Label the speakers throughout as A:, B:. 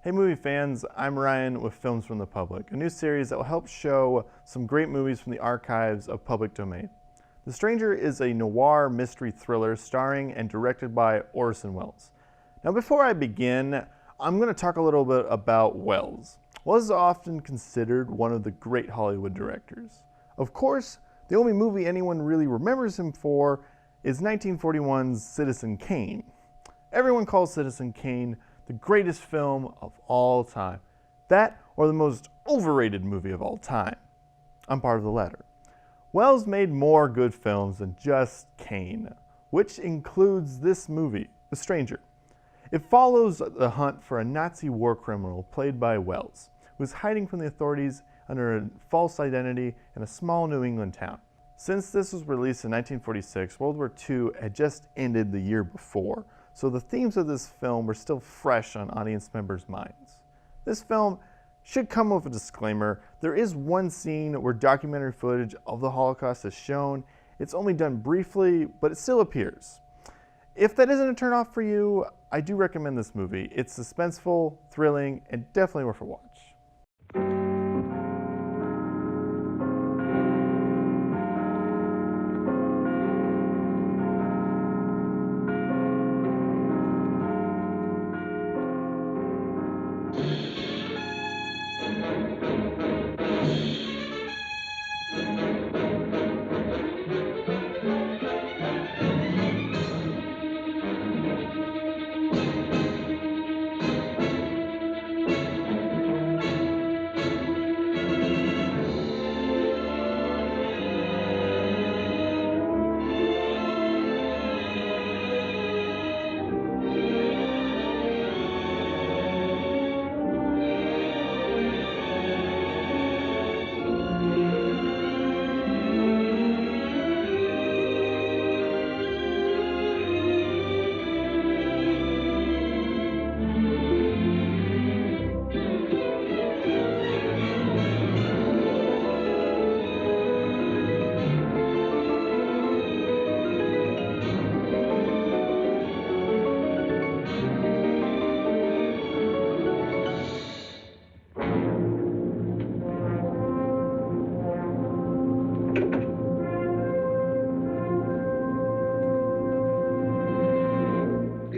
A: Hey movie fans, I'm Ryan with Films from the Public, a new series that will help show some great movies from the archives of public domain. The Stranger is a noir mystery thriller starring and directed by Orson Welles. Now before I begin, I'm going to talk a little bit about Welles. Welles is often considered one of the great Hollywood directors. Of course, the only movie anyone really remembers him for is 1941's Citizen Kane. Everyone calls Citizen Kane the greatest film of all time. That or the most overrated movie of all time. I'm part of the latter. Welles made more good films than just Kane, which includes this movie, The Stranger. It follows the hunt for a Nazi war criminal played by Welles, who is hiding from the authorities under a false identity in a small New England town. Since this was released in 1946, World War II had just ended the year before, so the themes of this film were still fresh on audience members' minds. This film should come with a disclaimer. There is one scene where documentary footage of the Holocaust is shown. It's only done briefly, but it still appears. If that isn't a turn-off for you, I do recommend this movie. It's suspenseful, thrilling, and definitely worth a watch.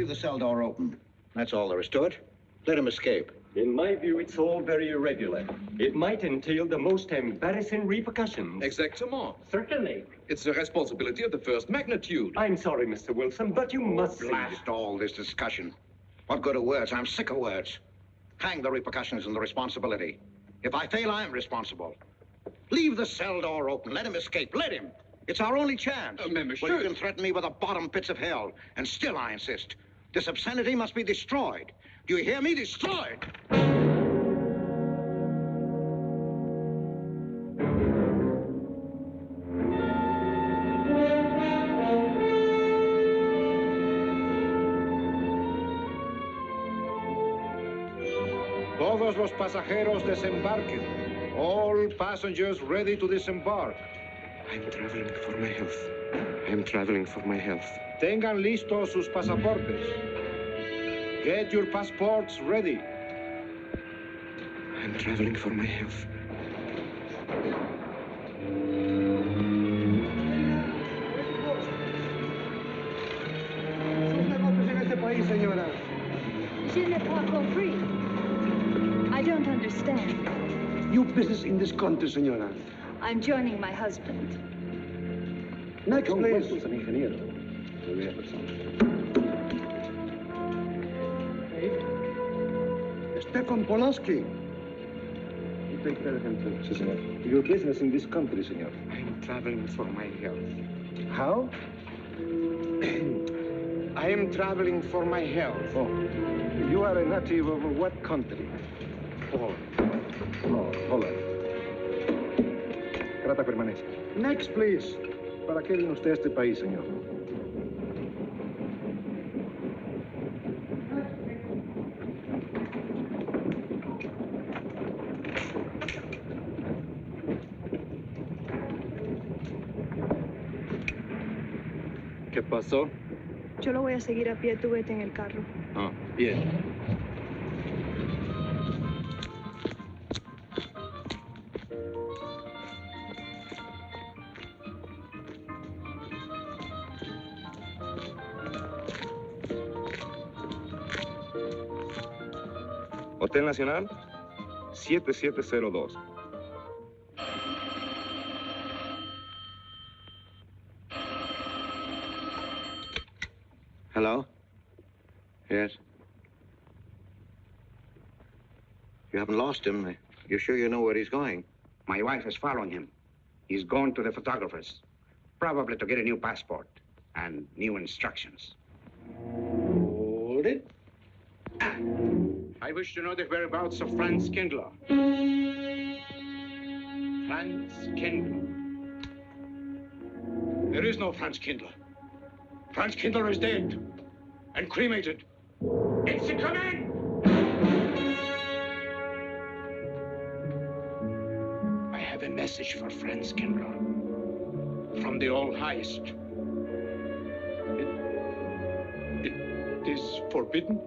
B: Leave the cell door open. That's all there is to it. Let him escape.
C: In my view, it's all very irregular. It might entail the most embarrassing repercussions.
D: Exactement.
C: Certainly.
D: It's a responsibility of the first magnitude.
C: I'm sorry, Mr. Wilson, but you must see.
B: Blast all this discussion. What good are words? I'm sick of words. Hang the repercussions and the responsibility. If I fail, I'm responsible. Leave the cell door open. Let him escape. Let him. It's our only chance.
D: Mais
B: Well, you can threaten me with the bottom pits of hell, and still I insist. This obscenity must be destroyed. Do you hear me? Destroyed!
E: Todos los pasajeros desembarquen. All passengers ready to disembark.
F: I'm traveling for my health. I'm traveling for my health.
E: Tengan listos sus pasaportes. Get your passports ready.
F: I'm traveling for my health.
G: Je n'ai pas compris. I don't understand.
H: New business in this country, senora.
G: I'm joining my husband.
H: Next, please. Stefan Polaski.
F: You take care of him too, senor. Your business in this country, senor. I'm traveling for my health.
E: How?
F: I am traveling for my health.
E: Oh, you are a native of what country?
F: Holland. Trata permanece.
E: Next, please. ¿Para qué vino usted a este país, señor?
D: ¿Qué pasó?
G: Yo lo voy a seguir a pie, tú vete en el carro.
D: Ah, bien.
F: Hotel Nacional, 7702.
B: Hello? Yes? You haven't lost him. You're sure you know where he's going?
E: My wife is following him. He's gone to the photographer's, probably to get a new passport and new instructions. Hold it. I wish to know the whereabouts of Franz Kindler. Franz Kindler. There is no Franz Kindler. Franz Kindler is dead and cremated. It's a command! I have a message for Franz Kindler from the All-Highest. It is forbidden.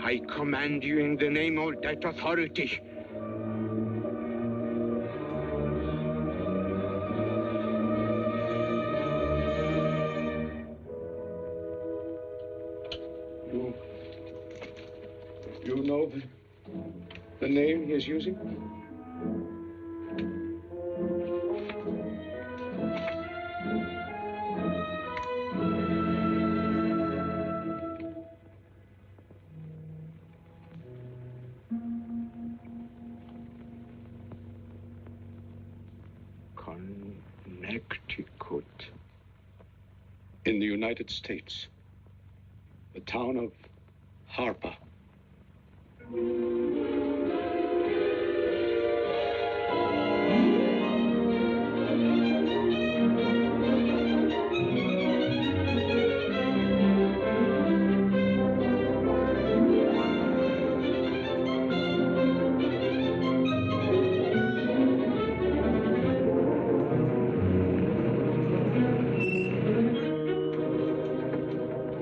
E: I command you in the name of that authority. You know the name he is using? Connecticut. In the United States. The town of Harper.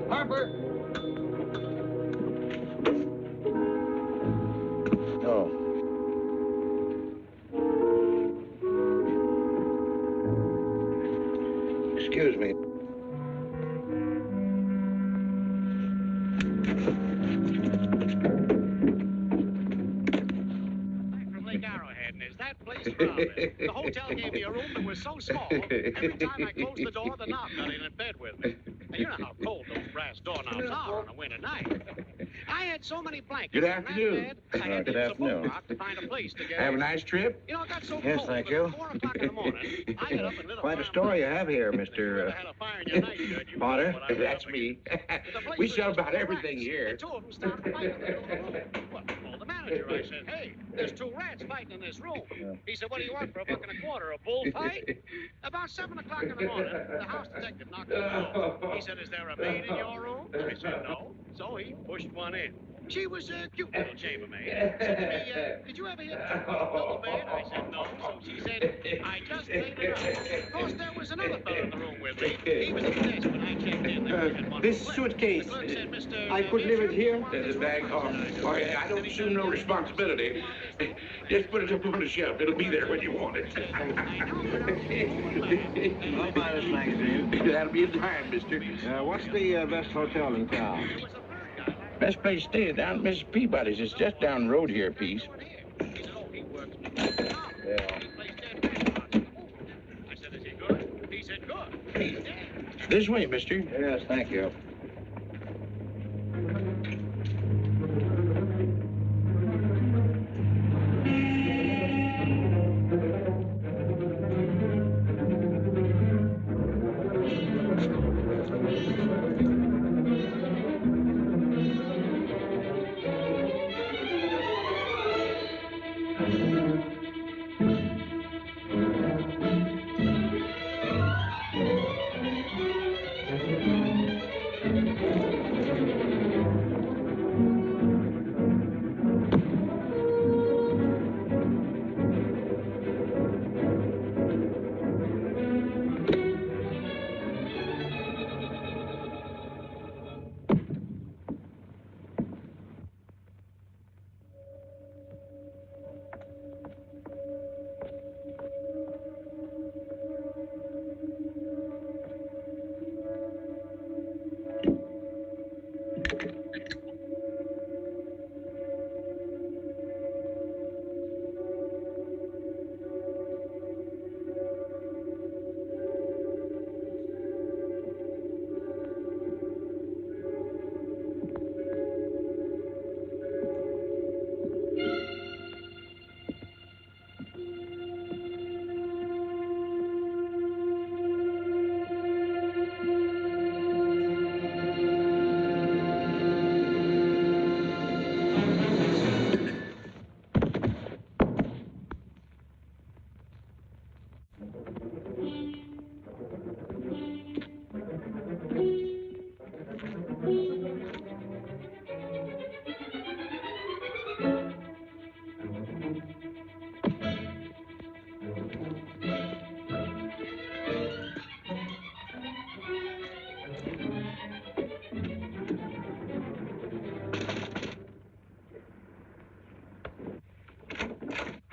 E: Harper!
B: No. Excuse me.
I: From Lake Arrowhead, and is that place crowded? The hotel gave me a room that was so small, every time I closed the door, the knob got in bed with me. Now, you know how cold those brass doorknobs are on a winter night. I had so many blankets
B: Good
I: in that
B: afternoon.
I: bed, I had
B: Good
I: to use a
B: afternoon.
I: boat rock to find a place to get
B: Have a
I: in.
B: nice trip?
I: You know, it got so
B: Yes,
I: cold
B: thank
I: that
B: you.
I: at 4 o'clock in the morning, I got up and lit a
B: Quite a
I: fire
B: story you
I: in my
B: have
I: bed.
B: here,
I: If you ever
B: Mr.
I: had a fire in your night, you
B: Potter.
I: what I was
B: That's
I: up
B: me.
I: against. The place
B: We
I: was
B: sell
I: just
B: about
I: full of
B: everything
I: rats,
B: here.
I: and two of them started fighting in the middle of the room. Well, I called the manager. I said, hey, there's 2 rats fighting in this room. He said, what do you want for $1.25? A bullfight? About 7 o'clock in the morning, the house detective knocked on the door. He said, is there a maid in your room? I said, no. So he pushed one in. She was a cute little chambermaid. Said to me, did you ever hear the double bed? I said, no. So she said, I just laid it up. Of course, there was another fellow in the room with me. He was at the desk when I checked in. There was just one
E: This
I: flip.
E: suitcase,
I: The clerk said, Mr.
E: I could leave it here.
B: There's a bag. I don't assume no responsibility. Just put it up on the shelf. It'll be there when you want it.
H: I'll buy this magazine.
B: That'll be a dime, mister.
H: What's the best hotel in town?
B: Best place to stay down at Mrs. Peabody's. It's just down the road here a piece. This way, mister.
H: Yes, thank you.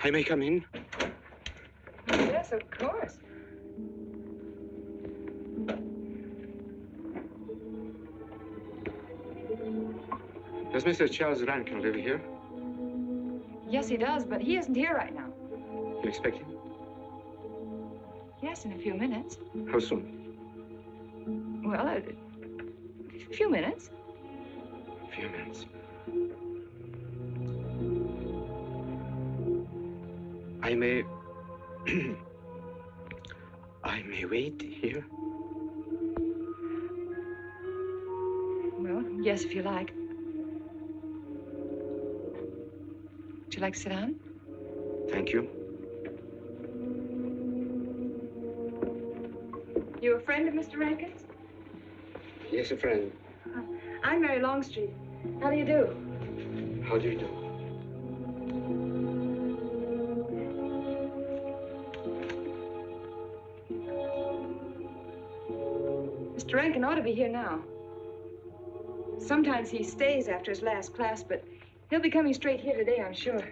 E: I may come in?
J: Yes, of course.
E: Does Mr. Charles Rankin live here?
J: Yes, he does, but he isn't here right now.
E: You expect him?
J: Yes, in a few minutes.
E: How soon?
J: Well, a few minutes.
E: A few minutes. I may... I may wait here?
J: Well, yes, if you like. Would you like to sit down?
E: Thank you.
J: You a friend of Mr. Rankin's?
E: Yes, a friend.
J: I'm Mary Longstreet. How do you do?
E: How do you do?
J: Mr. Rankin ought to be here now. Sometimes he stays after his last class, but he'll be coming straight here today, I'm sure.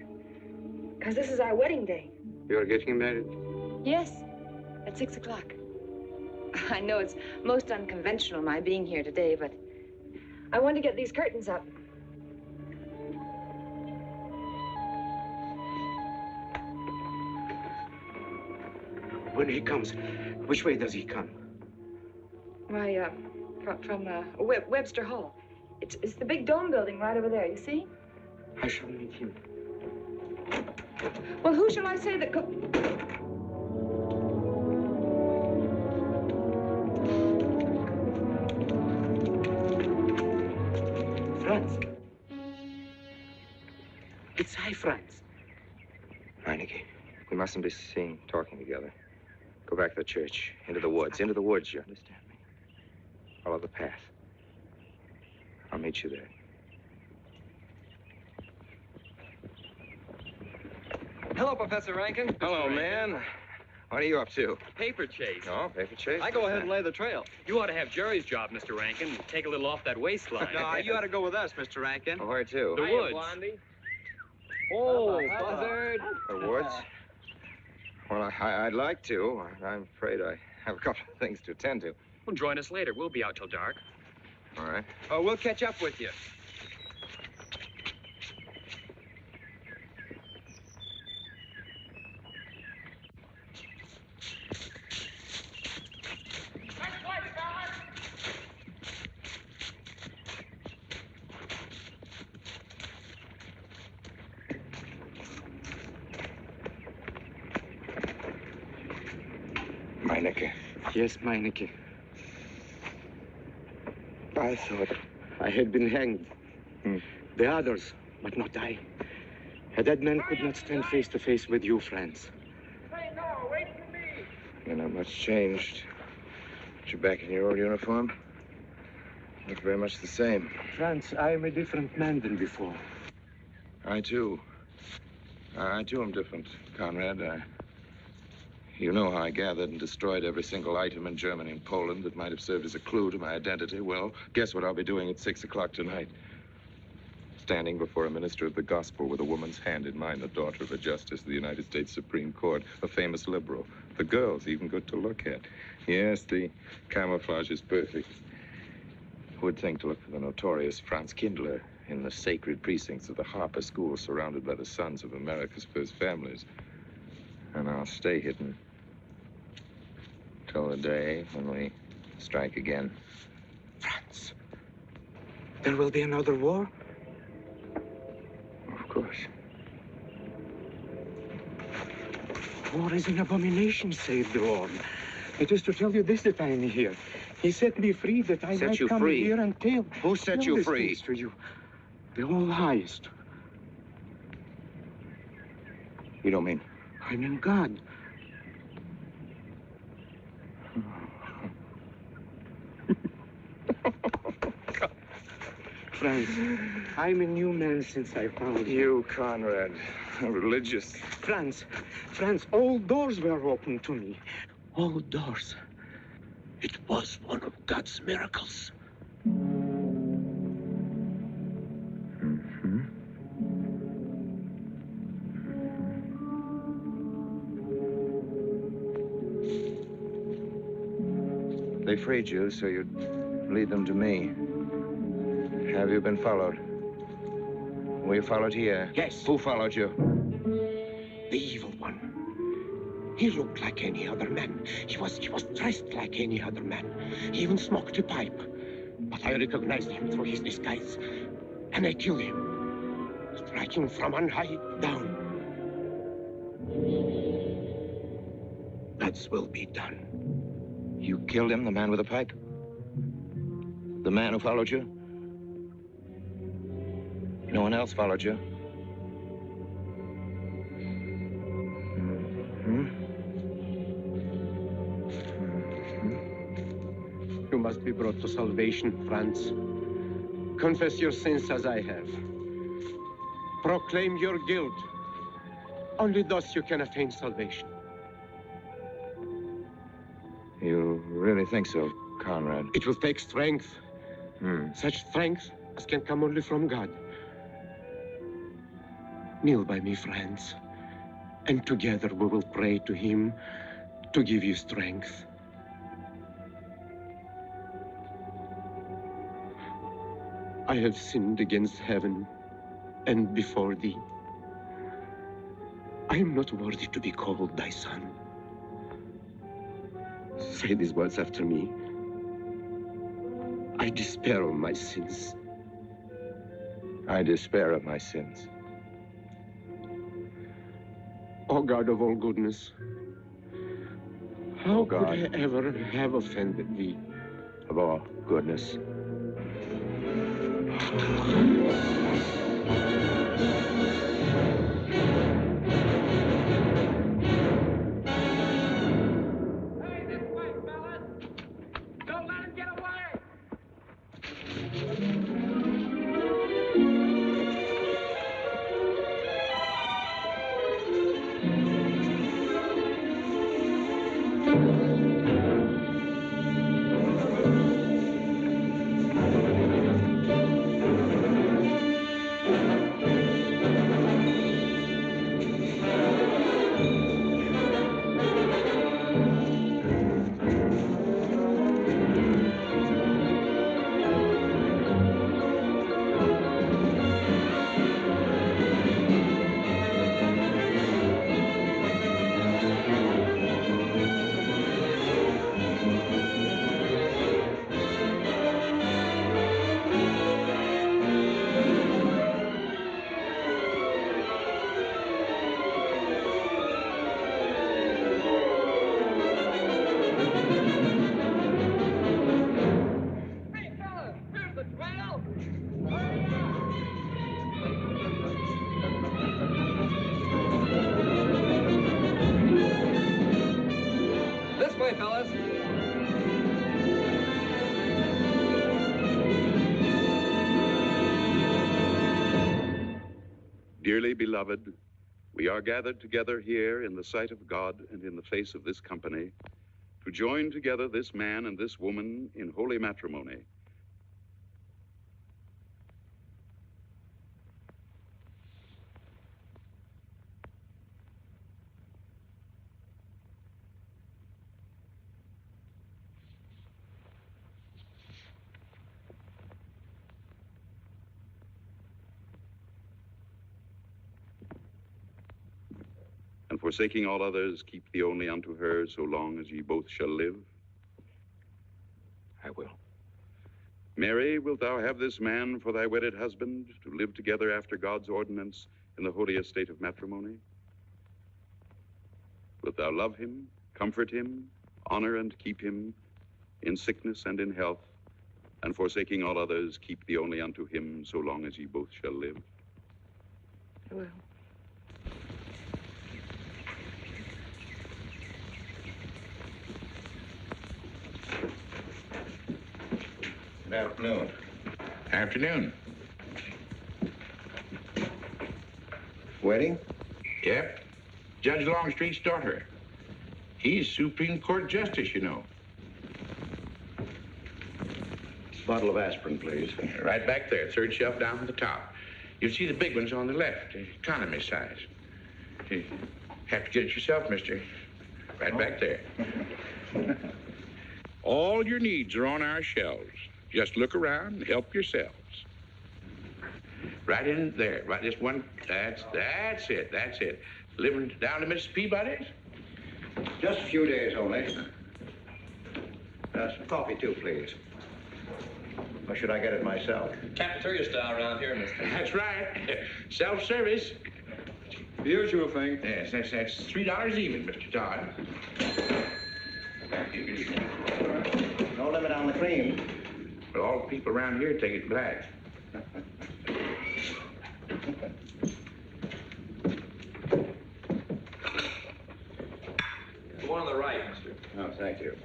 J: Because this is our wedding day.
E: You're getting married?
J: Yes, at 6 o'clock. I know it's most unconventional, my being here today, but I want to get these curtains up.
E: When he comes, which way does he come?
J: Why, from Webster Hall. It's the big dome building right over there, you see?
E: I shall meet him.
J: Well, who shall I say that
E: Franz. It's I, Franz.
K: Meineke, we mustn't be seen talking together. Go back to the church, into the woods, you understand me? Follow the path. I'll meet you there.
L: Hello, Professor Rankin.
K: Hello, man. What are you up to?
L: Paper chase.
K: Oh, paper chase?
L: I go ahead and lay the trail.
M: You ought to have Jerry's job, Mr. Rankin. Take a little off that waistline.
L: No, you ought to go with us, Mr. Rankin.
K: Oh, where to?
M: The woods.
L: Blondie. Oh, buzzard.
K: The woods? Well, I'd like to. I'm afraid I have a couple of things to attend to.
M: Well, join us later. We'll be out till dark.
K: All right.
L: Oh, we'll catch up with you.
K: Meineke.
E: Yes, Meineke. I thought I had been hanged. The others, but not I. A dead man could not stand face to face with you, Franz.
K: You're not much changed. But you're back in your old uniform. Look very much the same.
E: Franz, I am a different man than before.
K: I, too. I, too, am different, Conrad. You know how I gathered and destroyed every single item in Germany and Poland that might have served as a clue to my identity. Well, guess what I'll be doing at 6 o'clock tonight? Standing before a minister of the gospel with a woman's hand in mine, the daughter of a justice of the United States Supreme Court, a famous liberal. The girl's even good to look at. Yes, the camouflage is perfect. Who would think to look for the notorious Franz Kindler in the sacred precincts of the Harper School, surrounded by the sons of America's first families? And I'll stay hidden till the day when we strike again.
E: Franz, there will be another war?
K: Of course.
E: War is an abomination, saith the Lord. It is to tell you this that I am here. He set me free that I
K: Set
E: might
K: you
E: come
K: free?
E: here and tell.
K: Who set
E: tell
K: you
E: these
K: free?
E: things to you. The all highest.
K: You don't mean?
E: I mean God. Franz, I'm a new man since I found you.
K: You, Conrad, religious.
E: Franz, all doors were open to me. All doors. It was one of God's miracles.
K: voluntarily freed you so you'd lead them to me. Have you been followed? Were you followed here?
E: Yes.
K: Who followed you?
E: The evil one. He looked like any other man. He was dressed like any other man. He even smoked a pipe. But I recognized him through his disguise. And I killed him, striking from on high down. God's will be done.
K: You killed him, the man with the pipe? The man who followed you? No one else followed you?
E: You must be brought to salvation, Franz. Confess your sins as I have. Proclaim your guilt. Only thus you can attain salvation.
K: You really think so, Conrad?
E: It will take strength. Such strength as can come only from God. Kneel by me, Franz, and together we will pray to him to give you strength. I have sinned against heaven and before thee. I am not worthy to be called thy son. Say these words after me. I despair of my sins.
K: I despair of my sins.
E: O God of all goodness, how
K: God.
E: could I ever have offended thee?
K: Of all goodness.
I: Don't let him get away!
L: This way, fellas.
N: Dearly beloved, we are gathered together here in the sight of God and in the face of this company to join together this man and this woman in holy matrimony. And forsaking all others, keep thee only unto her so long as ye both shall live.
K: I will.
N: Mary, wilt thou have this man for thy wedded husband, to live together after God's ordinance in the holy estate of matrimony? Wilt thou love him, comfort him, honor and keep him in sickness and in health, and forsaking all others, keep thee only unto him so long as ye both shall live?
J: I will.
K: Good afternoon.
O: Afternoon.
K: Wedding?
O: Yep. Judge Longstreet's daughter. He's Supreme Court Justice, you know.
H: Bottle of aspirin, please.
O: Right back there, third shelf down from the top. You'll see the big ones on the left, the economy size. You have to get it yourself, mister. Right back there. All your needs are on our shelves. Just look around and help yourselves. Right in there, right this one. That's it. Living down to Mrs. Peabody's?
B: Just a few days only. Some coffee, too, please. Or should I get it myself?
M: Cafeteria style around here, mister.
O: That's right. Self-service.
F: The usual thing.
O: Yes, that's $3 even, Mr. Todd.
B: No limit on the cream.
O: But all the people around here take it black.
M: The one on the right, mister.
B: Oh, thank you.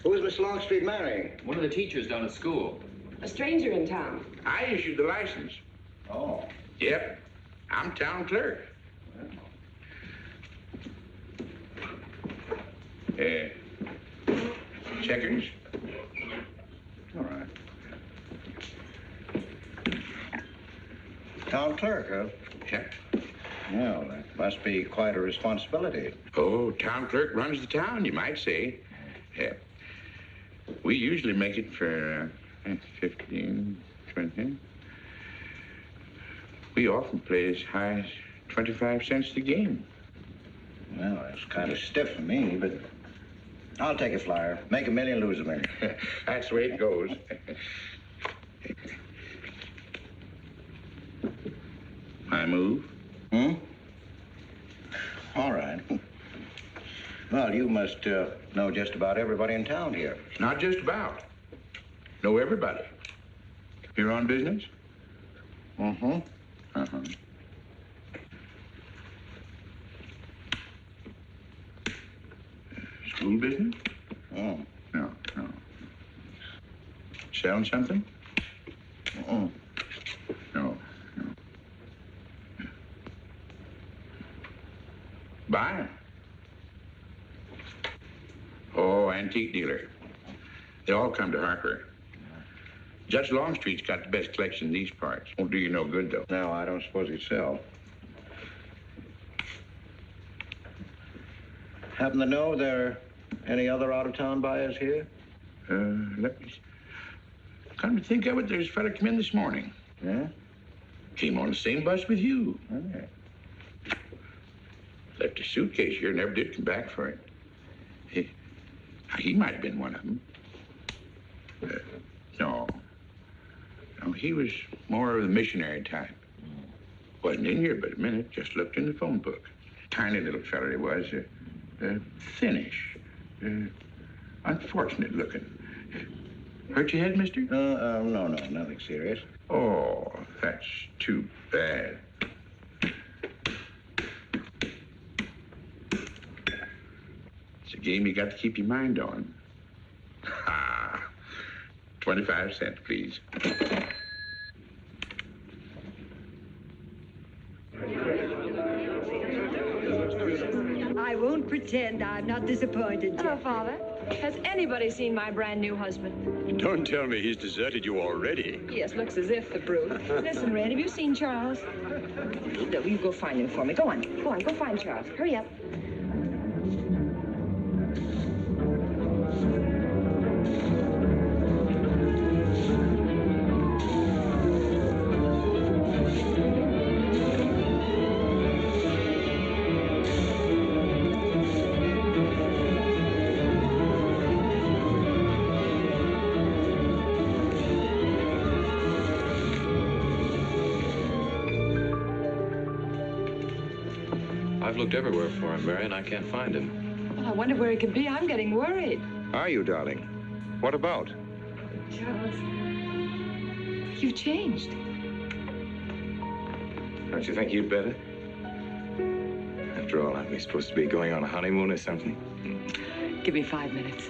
B: Who's Miss Longstreet marrying?
M: One of the teachers down at school.
J: A stranger in town.
O: I issued the license.
B: Oh.
O: Yep. I'm town clerk. Checkers?
B: All right. Town clerk, huh?
O: Yeah.
B: Well, that must be quite a responsibility.
O: Oh, town clerk runs the town, you might say. Yeah. We usually make it for 15, 20. We often play as high as 25 cents a game.
B: Well, that's kind of stiff for me, but I'll take a flyer. Make a million, lose a million.
O: That's the way it goes. I move.
B: All right. Well, you must know just about everybody in town here.
O: Not just about. Know everybody. You're on business?
B: Mm-hmm.
O: Uh-huh. School business?
B: Oh.
O: No. Selling something?
B: Mm-mm.
O: No. Buying? Oh, antique dealer. They all come to Harper. Judge Longstreet's got the best collection in these parts. Won't do you no good, though.
B: No, I don't suppose he'd sell. Happen to know there are any other out-of-town buyers here?
O: Let me... Come to think of it, there's a fella come in this morning.
B: Yeah?
O: Came on the same bus with you.
B: Okay.
O: Left his suitcase here, never did come back for it. He might have been one of them. No, he was more of the missionary type. Wasn't in here but a minute, just looked in the phone book. Tiny little fella he was, thinnish, unfortunate looking. Hurt your head, mister?
B: No, nothing serious.
O: Oh, that's too bad. It's a game you got to keep your mind on. 25 cents, please.
P: I won't pretend I'm not disappointed,
J: Hello,
P: Jeff.
J: Father. Has anybody seen my brand new husband?
Q: Don't tell me he's deserted you already.
J: Yes, looks as if, the brute. Listen, Red, have you seen Charles? No, you go find him for me. Go on, go find Charles. Hurry up.
M: I've looked everywhere for him, Mary, and I can't find him.
J: Well, I wonder where he could be. I'm getting worried.
K: Are you, darling? What about?
J: Charles, you've changed.
Q: Don't you think you'd better? After all, aren't we supposed to be going on a honeymoon or something?
J: Give me 5 minutes.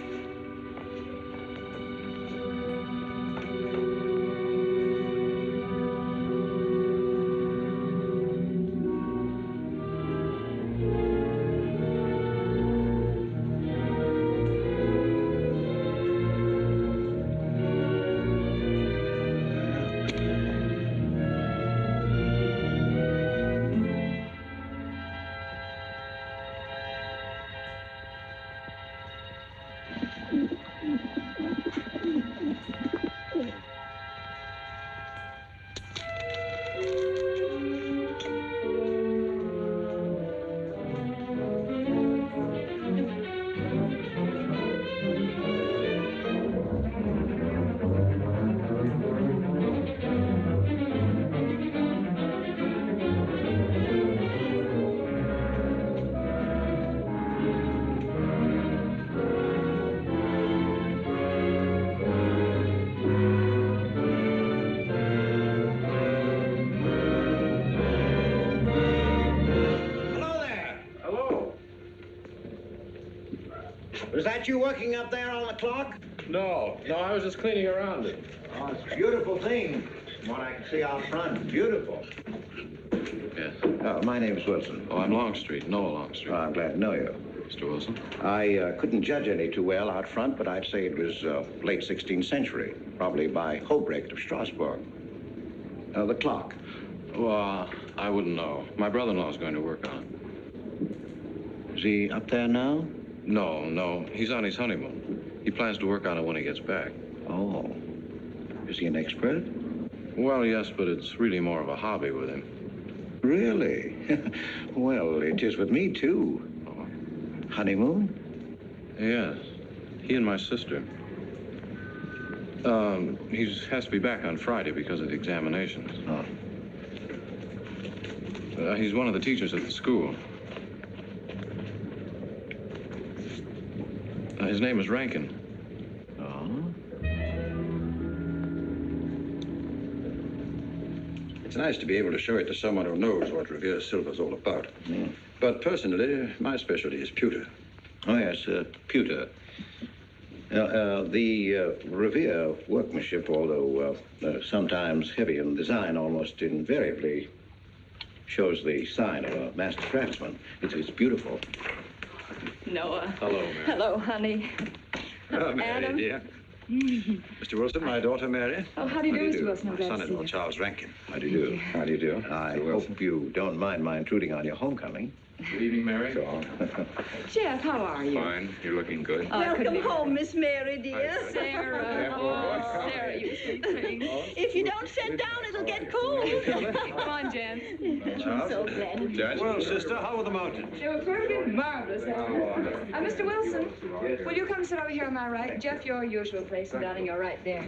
B: Was that you working up there on the clock?
D: No, I was just cleaning around it.
B: Oh, it's a beautiful thing. From what I can see out front, beautiful.
H: Yes.
B: My name's Wilson.
H: Oh, I'm Longstreet, Noah Longstreet.
B: Oh, I'm glad to know you.
H: Mr. Wilson?
B: I couldn't judge any too well out front, but I'd say it was late 16th century, probably by Hobrecht of Strasbourg. The clock.
H: Well, I wouldn't know. My brother-in-law's going to work on it.
B: Is he up there now?
H: No. He's on his honeymoon. He plans to work on it when he gets back.
B: Oh. Is he an expert?
H: Well, yes, but it's really more of a hobby with him.
B: Really? Well, it is with me, too. Honeymoon?
H: Yes. He and my sister. He has to be back on Friday because of the examinations.
B: Oh.
H: He's one of the teachers at the school. His name is Rankin.
B: Oh?
R: It's nice to be able to show it to someone who knows what Revere Silver's all about. But personally, my specialty is pewter.
B: Oh, yes, pewter. The Revere workmanship, although sometimes heavy in design, almost invariably shows the sign of a master craftsman. It's beautiful.
J: Noah.
H: Hello, Mary.
J: Hello, honey.
R: Oh, Mary,
J: Adam.
R: dear. Mr. Wilson, my daughter, Mary.
J: Oh, how do you do, Mr. Wilson? I'm
R: My
J: glad to see
R: son-in-law,
J: you.
R: Charles Rankin.
B: How do you do?
R: How do you do?
B: I hope you don't mind my intruding on your homecoming.
H: Good evening, Mary.
J: Jeff, how are you?
H: Fine. You're looking good.
P: Welcome home, Miss Mary, dear.
J: Sarah. Oh, Sarah, you sweet thing.
P: If you don't sit down, it'll get cold.
J: Come on, Jen.
P: I'm so glad to
H: Judge?
R: Well, sister, how were the mountains?
J: They were perfect, marvelous. Mr. Wilson, will you come sit over here on my right? Jeff, your usual place, and darling, you're right there.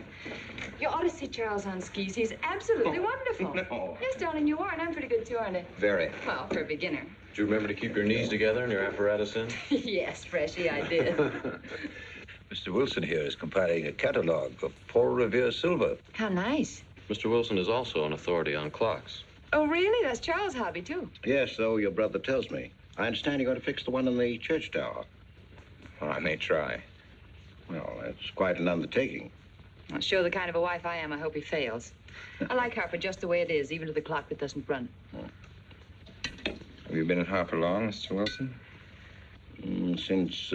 J: You ought to see Charles on skis. He's absolutely wonderful.
R: No.
J: Yes, darling, you are, and I'm pretty good too, aren't I?
R: Very.
J: Well, for a beginner.
Q: Do you remember to keep your knees together and your apparatus in?
J: Yes, Freshy, I did.
R: Mr. Wilson here is compiling a catalog of Paul Revere silver.
J: How nice.
Q: Mr. Wilson is also an authority on clocks.
J: Oh, really? That's Charles' hobby, too.
B: Yes, so your brother tells me. I understand you're going to fix the one in the church tower.
R: Well, I may try.
B: Well, that's quite an undertaking.
J: Well, show the kind of a wife I am, I hope he fails. I like Harper just the way it is, even to the clock that doesn't run.
R: Have you been at Harper long, Mr. Wilson?
B: Since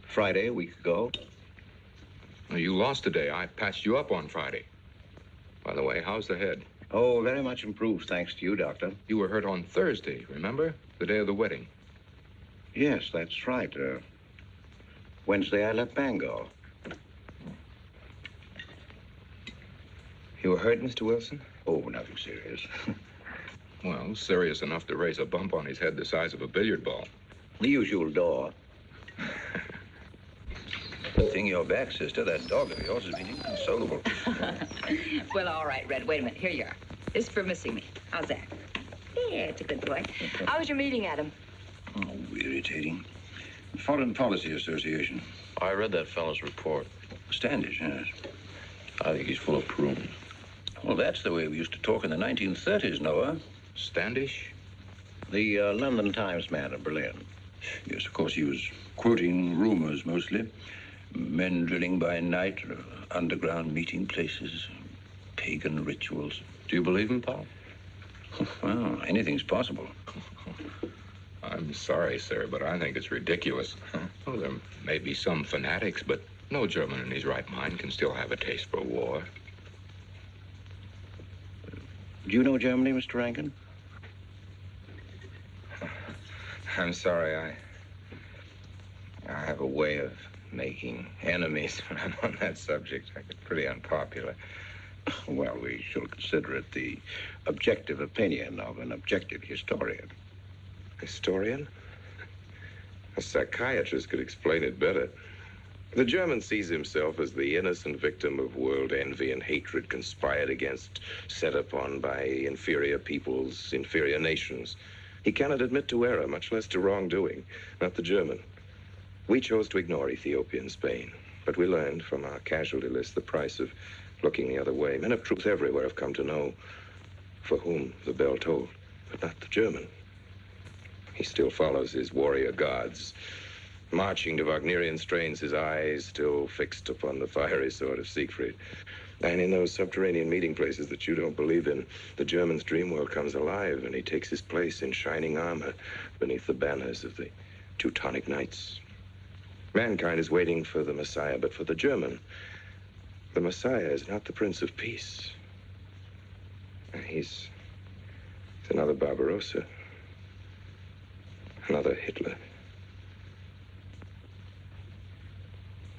B: Friday, a week ago.
Q: Well, you lost today. I patched you up on Friday. By the way, how's the head?
B: Oh, very much improved, thanks to you, Doctor.
Q: You were hurt on Thursday, remember? The day of the wedding.
B: Yes, that's right. Wednesday, I left Bangor.
R: You were hurt, Mr. Wilson?
B: Oh, nothing serious.
Q: Well, serious enough to raise a bump on his head the size of a billiard ball.
B: The usual door.
R: Good thing you're back, sister. That dog of yours has been inconsolable.
J: Well, all right, Red. Wait a minute. Here you are. This is for missing me. How's that? Yeah, it's a good boy. How was your meeting, Adam?
R: Oh, irritating. Foreign Policy Association.
Q: I read that fellow's report.
R: Standish, yes.
Q: I think he's full of prunes.
R: Well, that's the way we used to talk in the 1930s, Noah.
Q: Standish?
B: The London Times man in Berlin.
R: Yes, of course, he was quoting rumors mostly. Men drilling by night, underground meeting places, pagan rituals.
Q: Do you believe him, Paul?
R: Well, anything's possible.
Q: I'm sorry, sir, but I think it's ridiculous. Oh, there may be some fanatics, but no German in his right mind can still have a taste for war.
B: Do you know Germany, Mr. Rankin?
R: I'm sorry, I have a way of making enemies when I'm on that subject. I get pretty unpopular.
B: Well, we shall consider it the objective opinion of an objective historian.
K: Historian? A psychiatrist could explain it better. The German sees himself as the innocent victim of world envy and hatred conspired against, set upon by inferior peoples, inferior nations. He cannot admit to error, much less to wrongdoing. Not the German. We chose to ignore Ethiopia and Spain, but we learned from our casualty list the price of looking the other way. Men of truth everywhere have come to know for whom the bell tolled, but not the German. He still follows his warrior gods,
Q: marching to Wagnerian strains, his eyes still fixed upon the fiery sword of Siegfried. And in those subterranean meeting places that you don't believe in, the German's dream world comes alive, and he takes his place in shining armor beneath the banners of the Teutonic Knights. Mankind is waiting for the Messiah, but for the German, the Messiah is not the Prince of Peace. He's another Barbarossa, another Hitler.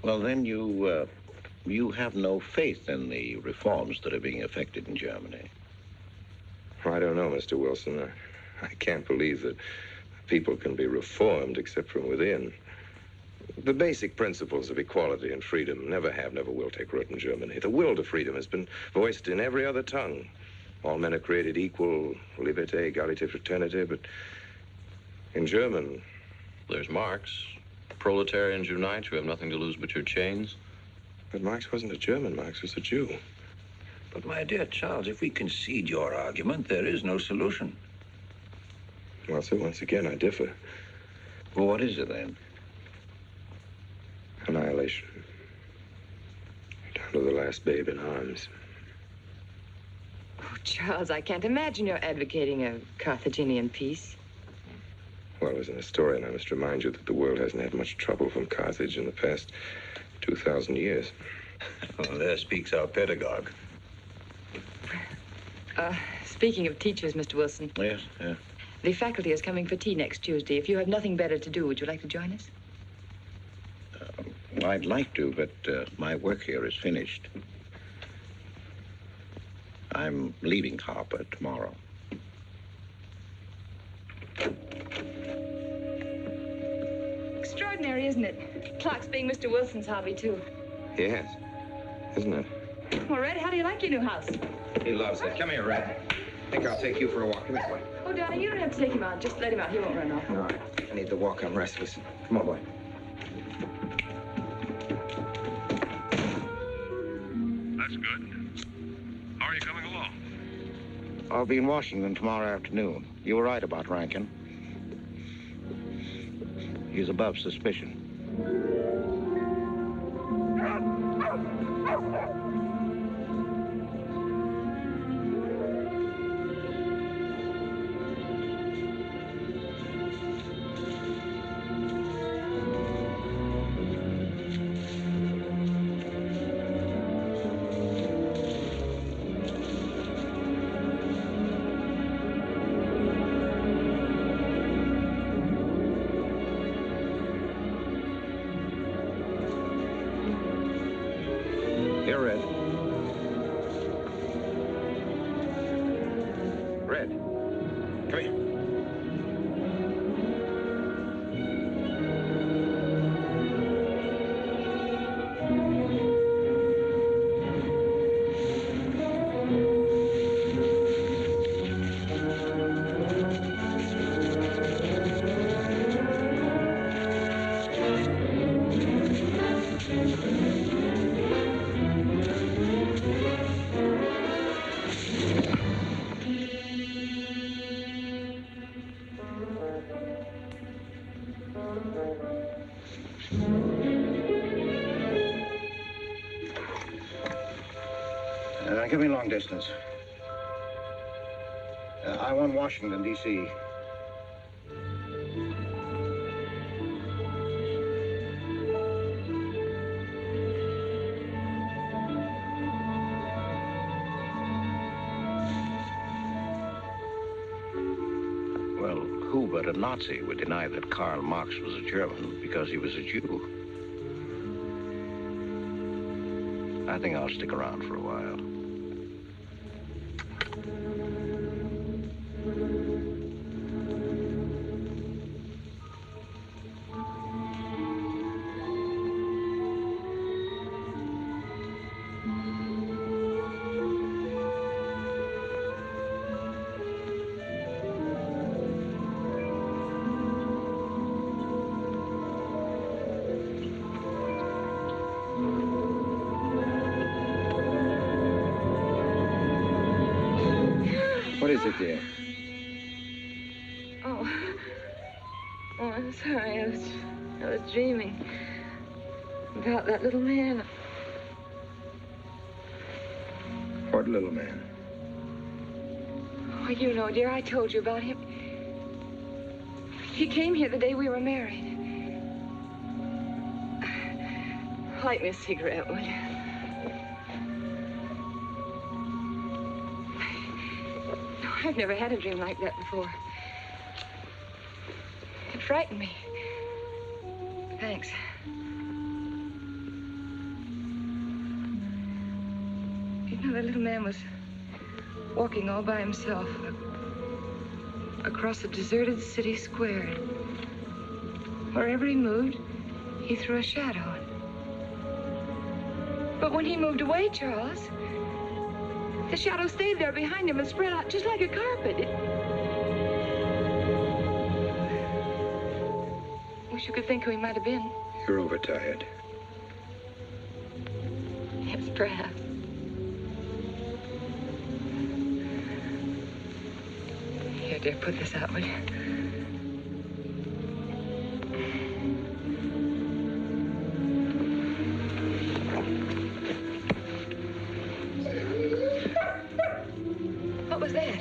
E: Well, then you have no faith in the reforms that are being effected in Germany.
Q: Well, I don't know, Mr. Wilson. I can't believe that people can be reformed except from within. The basic principles of equality and freedom never have, never will take root in Germany. The will to freedom has been voiced in every other tongue. All men are created equal, liberté, égalité, fraternité, but in German, there's Marx. Proletarians unite, you have nothing to lose but your chains. But Marx wasn't a German, Marx was a Jew.
R: But, my dear Charles, if we concede your argument, there is no solution.
Q: Well, sir, once again, I differ.
E: Well, what is it, then?
Q: Annihilation. Down to the last babe in arms.
J: Oh, Charles, I can't imagine you're advocating a Carthaginian peace.
Q: Well, as an historian, I must remind you that the world hasn't had much trouble from Carthage in the past 2,000 years.
R: Well, there speaks our pedagogue.
J: Speaking of teachers, Mr. Wilson.
E: Yes, yeah.
J: The faculty is coming for tea next Tuesday. If you have nothing better to do, would you like to join us?
E: Well, I'd like to, but my work here is finished. I'm leaving Harper tomorrow.
J: Extraordinary, isn't it? Clocks being Mr. Wilson's hobby, too.
Q: Yes, isn't it?
J: Well, Red, how do you like your new house?
Q: He loves it. Come here, Red. I think I'll take you for a walk. Come here, boy.
J: Oh, darling, you don't have to take him out. Just let him out. He won't run off.
Q: All right. I need the walk. I'm restless. Come on, boy.
S: That's good. How are you coming along?
E: I'll be in Washington tomorrow afternoon. You were right about Rankin. He's above suspicion.
Q: Here, Red. Red. Come here.
E: Give me long distance. I want Washington, D.C. Well, who but a Nazi would deny that Karl Marx was a German because he was a Jew? I think I'll stick around for a while.
F: What is it, dear?
J: Oh. Oh, I'm sorry. I was dreaming about that little man.
O: What little man?
J: Oh, you know, dear, I told you about him. He came here the day we were married. Light me a cigarette, would you? No, I've never had a dream like that before. It frightened me. Thanks. You know, the little man was walking all by himself across a deserted city square. Wherever he moved, he threw a shadow. But when he moved away, Charles, the shadow stayed there behind him and spread out just like a carpet. Wish you could think who he might have been.
O: You're overtired.
J: Yes, perhaps. Here, dear, put this out, will you? What was that?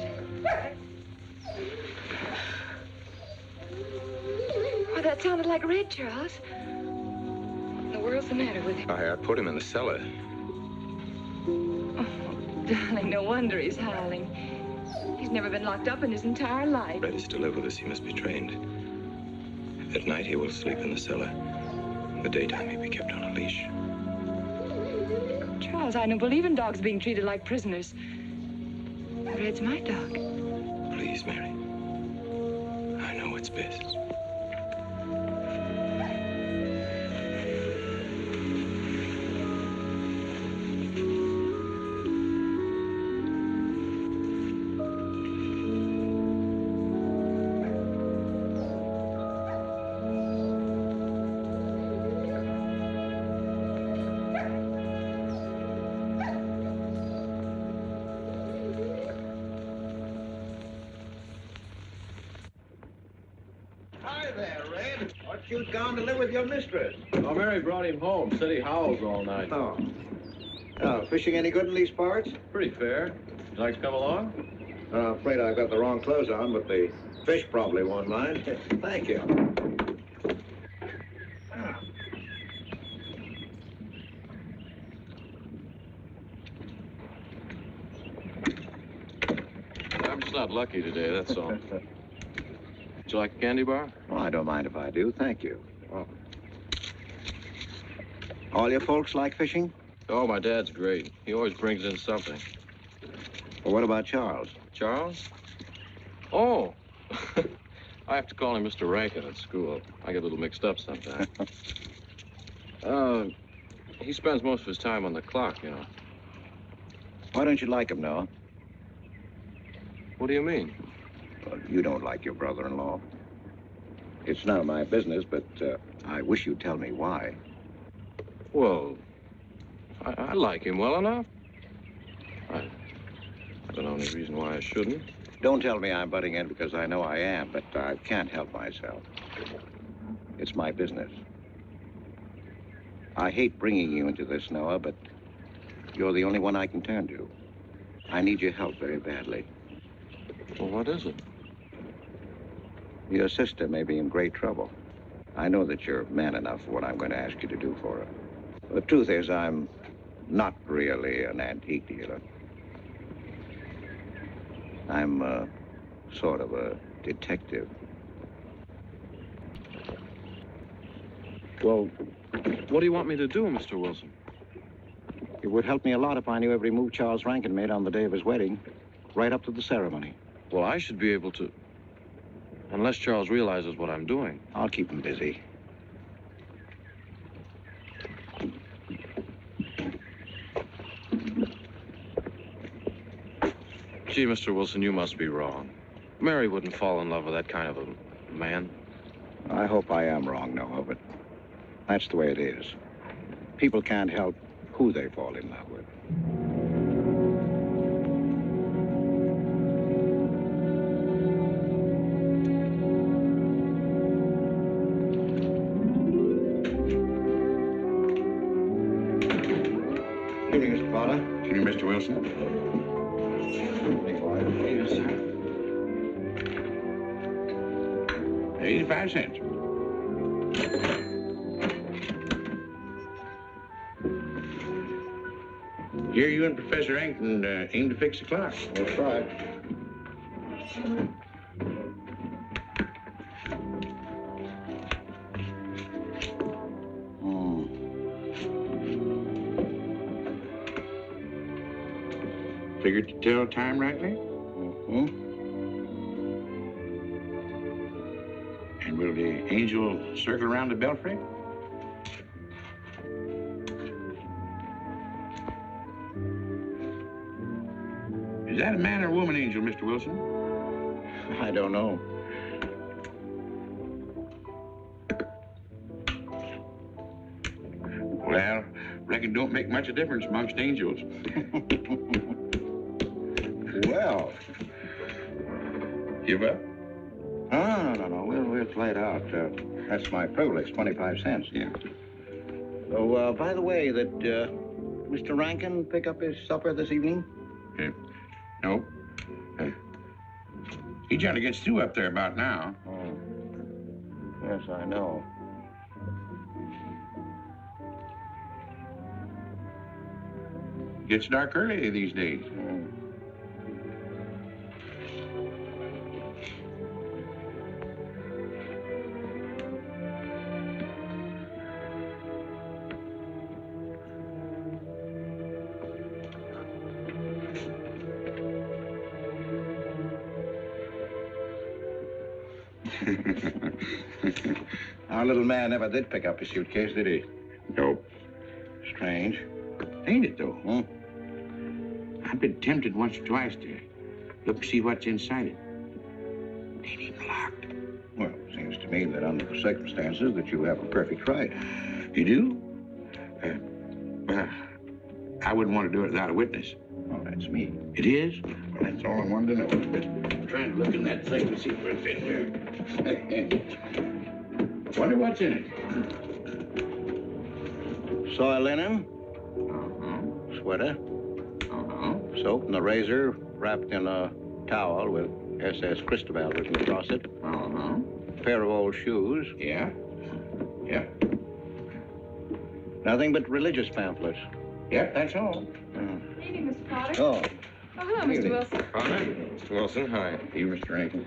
J: Oh, that sounded like Red, Charles. What in the world's the matter with him?
Q: I put him in the cellar.
J: Oh, darling, no wonder he's howling. He's never been locked up in his entire life.
Q: Red is to live with us. He must be trained. At night, he will sleep in the cellar. In the daytime, he'll be kept on a leash.
J: Charles, I don't believe in dogs being treated like prisoners. Red's my dog.
Q: Please, Mary. I know what's best.
B: Hi there, Red. What you gone to live with your mistress?
D: Oh, Mary brought him home. Said he howls all night.
B: Oh. Oh, fishing any good in these parts?
D: Pretty fair. Would you like to come along?
B: I'm afraid I've got the wrong clothes on, but the fish probably won't mind. Thank you.
H: I'm just not lucky today, that's all. Would you like a candy bar?
B: Well, I don't mind if I do. Thank you. Oh. All your folks like fishing?
H: Oh, my dad's great. He always brings in something.
B: Well, what about Charles?
H: Charles? Oh, I have to call him Mr. Rankin at school. I get a little mixed up sometimes. He spends most of his time on the clock, you know.
B: Why don't you like him, Noah?
H: What do you mean?
B: Well, you don't like your brother-in-law. It's none of my business, but I wish you'd tell me why.
H: Well, I like him well enough. I don't know any reason why I shouldn't.
B: Don't tell me I'm butting in because I know I am, but I can't help myself. It's my business. I hate bringing you into this, Noah, but you're the only one I can turn to. I need your help very badly.
H: Well, what is it?
B: Your sister may be in great trouble. I know that you're man enough for what I'm going to ask you to do for her. The truth is, I'm not really an antique dealer. I'm sort of a detective.
H: Well, what do you want me to do, Mr. Wilson?
B: It would help me a lot if I knew every move Charles Rankin made on the day of his wedding, right up to the ceremony.
H: Well, I should be able to, unless Charles realizes what I'm doing.
B: I'll keep him busy.
H: Gee, Mr. Wilson, you must be wrong. Mary wouldn't fall in love with that kind of a man.
B: I hope I am wrong, Noah, but that's the way it is. People can't help who they fall in love with.
O: morning, Mr. Wilson. 85 cents. Here you and Professor Ankton aim to fix the clock.
E: That's right.
O: Figured to tell time rightly?
E: Mm-hmm.
O: And will the angel circle around the belfry? Is that a man or woman angel, Mr. Wilson?
E: I don't know.
O: Well, reckon don't make much of a difference amongst angels.
E: Well.
O: Give up?
E: No. We'll play it out. That's my privilege, 25 cents.
O: Yeah.
E: Oh, by the way, did Mr. Rankin pick up his supper this evening?
O: No. He generally gets through up there about now.
E: Oh. Yes, I know.
O: Gets dark early these days.
E: Our little man never did pick up his suitcase, did he?
O: Nope.
E: Strange.
O: Ain't it, though? I've been tempted once or twice to look and see what's inside it. Ain't even locked.
E: Well, it seems to me that under the circumstances that you have a perfect right.
O: You do? Well, I wouldn't want to do it without a witness.
E: Oh, that's me.
O: It is? Well, that's all I wanted to know. I'm trying to look in that thing to see if it's in there. Wonder what's in it.
E: Soy linen. Sweater. Soap and a razor wrapped in a towel with SS Cristobal written across it. A pair of old shoes.
O: Yeah. Yeah.
E: Nothing but religious pamphlets.
O: Yep, that's all.
J: Good evening, Mr. Potter.
E: Oh.
J: Oh, hello, Mr. Wilson.
Q: Potter? Mr. Wilson, hi.
O: You, Mr. Rankin.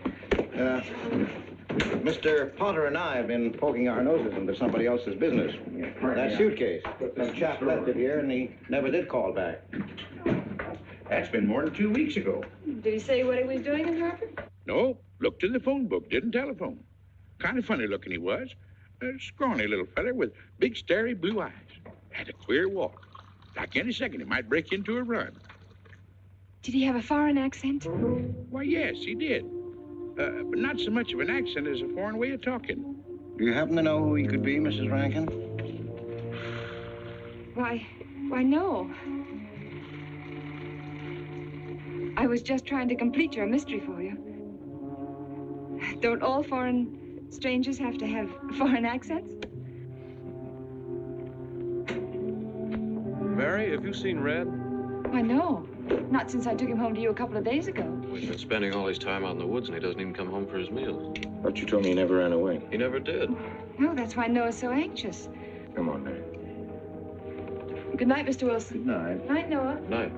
E: Mr. Potter and I have been poking our noses into somebody else's business. That suitcase. Some chap left it here, and he never did call back.
O: That's been more than 2 weeks ago.
J: Did he say what he was doing in Hartford?
O: No, looked in the phone book, didn't telephone. Kind of funny looking he was. A scrawny little feller with big, starry blue eyes. Had a queer walk. Like any second, he might break into a run.
J: Did he have a foreign accent?
O: Why, yes, he did. But not so much of an accent as a foreign way of talking.
E: Do you happen to know who he could be, Mrs. Rankin?
J: Why, no. I was just trying to complete your mystery for you. Don't all foreign strangers have to have foreign accents?
H: Mary, have you seen Red?
J: Why, no. Not since I took him home to you a couple of days ago.
H: We've been spending all his time out in the woods, and he doesn't even come home for his meals.
F: But you told me he never ran away.
H: He never did.
J: No, that's why Noah's so anxious.
F: Come on, Mary.
J: Good night, Mr. Wilson.
E: Good night.
J: Night, Noah.
H: Night.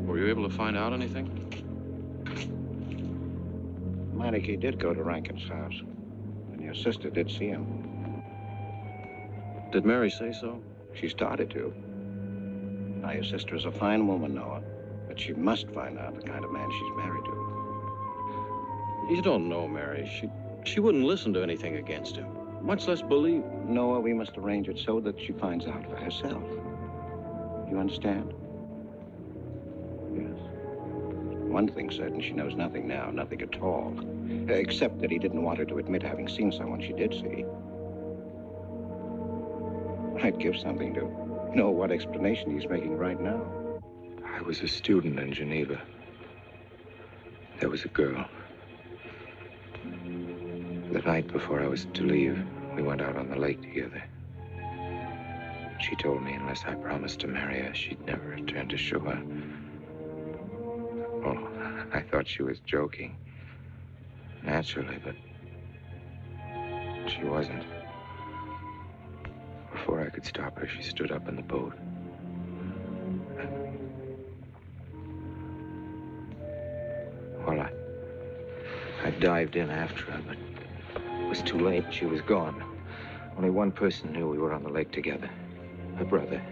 H: Were you able to find out anything?
E: Meineke did go to Rankin's house, and your sister did see him.
H: Did Mary say so?
E: She started to. Now, your sister is a fine woman, Noah, but she must find out the kind of man she's married to.
H: You don't know, Mary. She wouldn't listen to anything against him, much less believe.
E: Noah, we must arrange it so that she finds out for herself. You understand? Yes. One thing's certain, she knows nothing now, nothing at all. Except that he didn't want her to admit having seen someone she did see. I'd give something to know what explanation he's making right now.
Q: I was a student in Geneva. There was a girl. The night before I was to leave, we went out on the lake together. She told me unless I promised to marry her, she'd never return to shore. Oh, I thought she was joking. Naturally, but she wasn't. Before I could stop her, she stood up in the boat. Well, I dived in after her, but it was too late. She was gone. Only one person knew we were on the lake together. Her brother.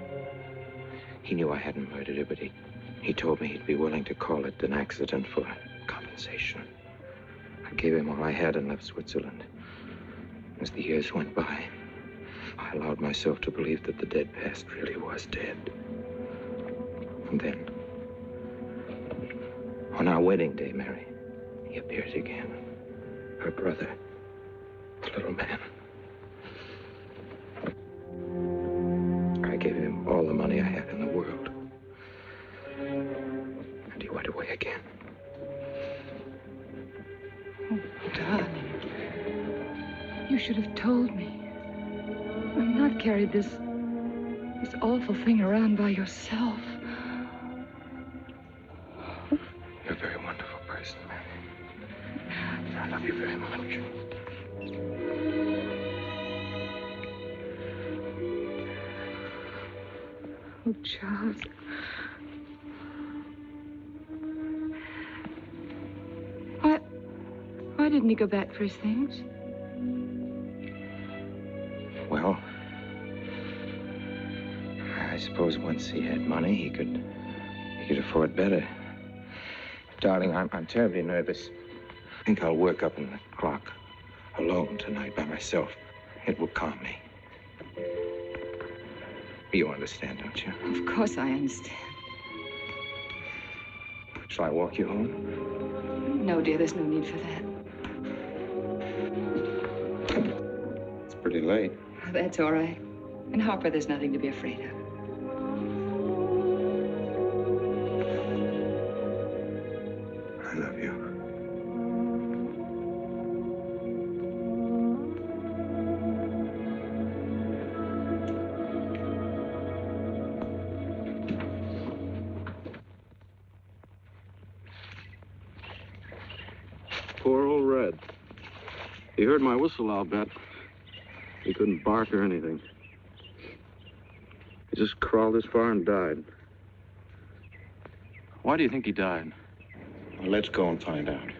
Q: He knew I hadn't murdered her, but he told me he'd be willing to call it an accident for compensation. I gave him all I had and left Switzerland. As the years went by, I allowed myself to believe that the dead past really was dead. And then, on our wedding day, Mary, he appeared again. Her brother, the little man. I gave him all the money I had in the world. And he went away again.
J: Oh, darling. You should have told me. And not carried this awful thing around by yourself.
Q: You're a very wonderful person, Mary. I love you very much.
J: Oh, Charles. Why didn't he go back for his things?
Q: Well, I suppose once he had money, he could afford better. Darling, I'm terribly nervous. I think I'll work up in the clock alone tonight by myself. It will calm me. You understand, don't you?
J: Of course I understand.
Q: Shall I walk you home?
J: No, dear, there's no need for that.
Q: It's pretty late.
J: Oh, that's all right. In Harper, there's nothing to be afraid of.
Q: I love you.
D: Poor old Red. He heard my whistle, I'll bet. He couldn't bark or anything. He just crawled this far and died. Why do you think he died?
O: Well, let's go and find out.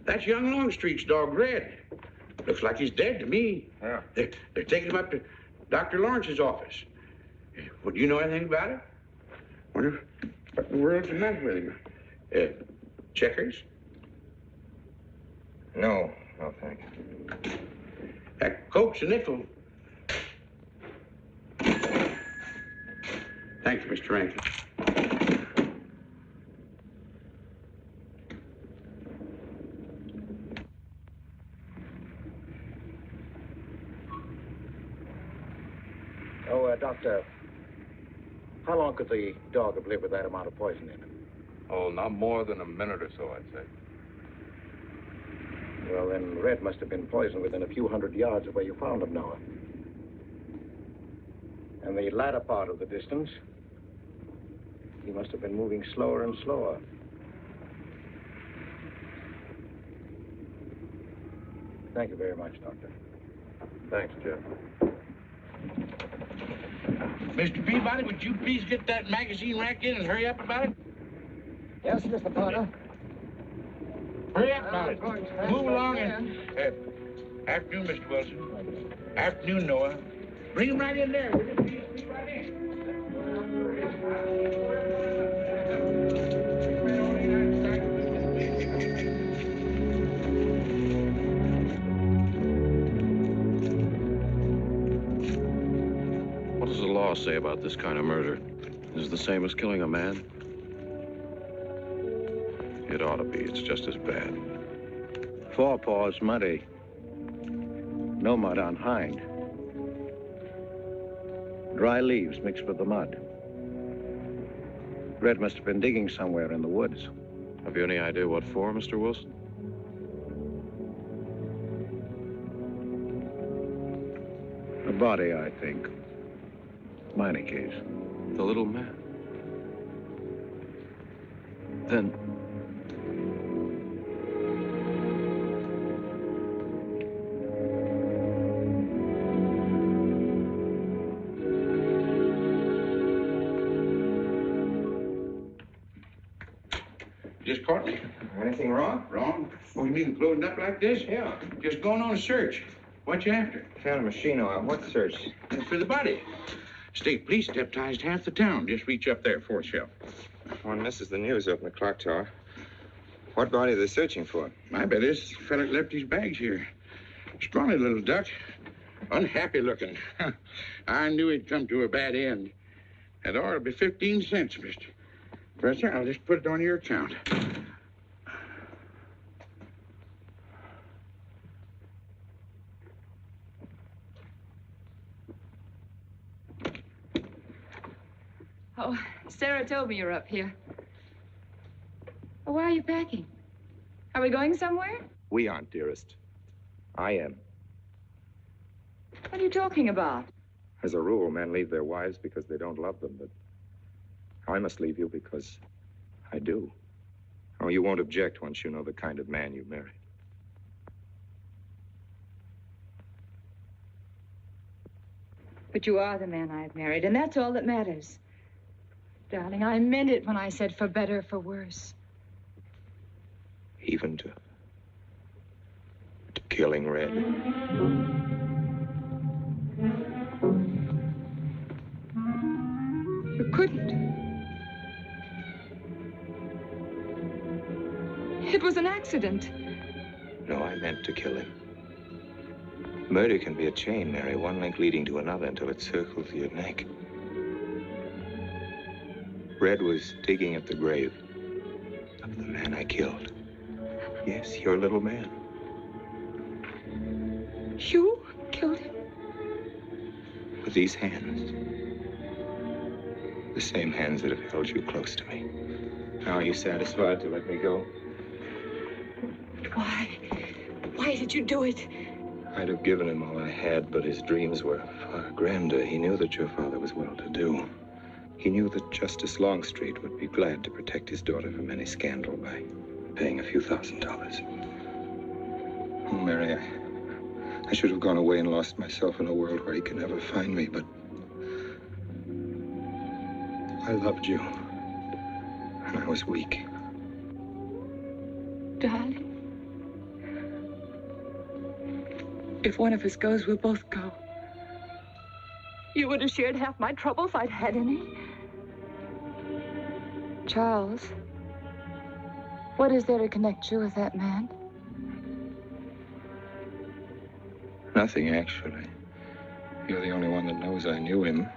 O: That's young Longstreet's dog, Red. Looks like he's dead to me.
Q: Yeah.
O: They're taking him up to Dr. Lawrence's office. Well, do you know anything about it? Wonder what in the world's the matter with him? Checkers?
Q: No, thank you.
O: Coke's a nickel. Thank you, Mr. Rankin.
F: Doctor, how long could the dog have lived with that amount of poison in him?
H: Oh, not more than a minute or so, I'd say.
F: Well, then Red must have been poisoned within a few hundred yards of where you found him, Noah. And the latter part of the distance, he must have been moving slower and slower. Thank you very much, Doctor.
H: Thanks, Jeff.
O: Mr. Peabody, would you please get that magazine rack in and hurry up about it?
F: Yes, Mr. Potter.
O: Hurry up about it. Move along and... afternoon, Mr. Wilson. Afternoon, Noah. Bring him right in there, will you? Please, bring right in.
H: What does the law say about this kind of murder? Is it the same as killing a man?
N: It ought to be. It's just as bad.
F: Forepaw's muddy. No mud on hind. Dry leaves mixed with the mud. Red must have been digging somewhere in the woods.
H: Have you any idea what for, Mr. Wilson?
F: A body, I think. Meinecke's.
H: The little man.
F: Then...
O: Just caught me. Anything wrong? Wrong? What do you mean, loading up like this? Yeah. Just going on a search. What you after?
E: Found a machine out. What search?
O: For the body. State police deputized half the town. Just reach up there, fourth shelf.
E: One misses the news up in the clock tower. What body are they searching for?
O: I bet this fella left his bags here. Scrawny little duck. Unhappy looking. I knew he'd come to a bad end. That ought to be 15 cents, mister. Professor, I'll just put it on your account.
J: Oh, Sarah told me you're up here. Oh, why are you packing? Are we going somewhere?
E: We aren't, dearest. I am.
J: What are you talking about?
E: As a rule, men leave their wives because they don't love them, but I must leave you because I do. Oh, you won't object once you know the kind of man you married.
J: But you are the man I've married, and that's all that matters. Darling, I meant it when I said for better, for worse.
E: Even to killing Red.
J: You couldn't. It was an accident.
E: No, I meant to kill him. Murder can be a chain, Mary, one link leading to another until it circles your neck. Red was digging at the grave of the man I killed. Yes, your little man.
J: You killed him?
E: With these hands. The same hands that have held you close to me. Now, are you satisfied to let me go?
J: Why? Why did you do it?
E: I'd have given him all I had, but his dreams were far grander. He knew that your father was well-to-do. He knew that Justice Longstreet would be glad to protect his daughter from any scandal by paying a few $1,000s. Oh, Mary, I should have gone away and lost myself in a world where he could never find me, but I loved you, and I was weak.
J: Darling, if one of us goes, we'll both go. You would have shared half my trouble if I'd had any. Charles, what is there to connect you with that man?
E: Nothing, actually. You're the only one that knows I knew him.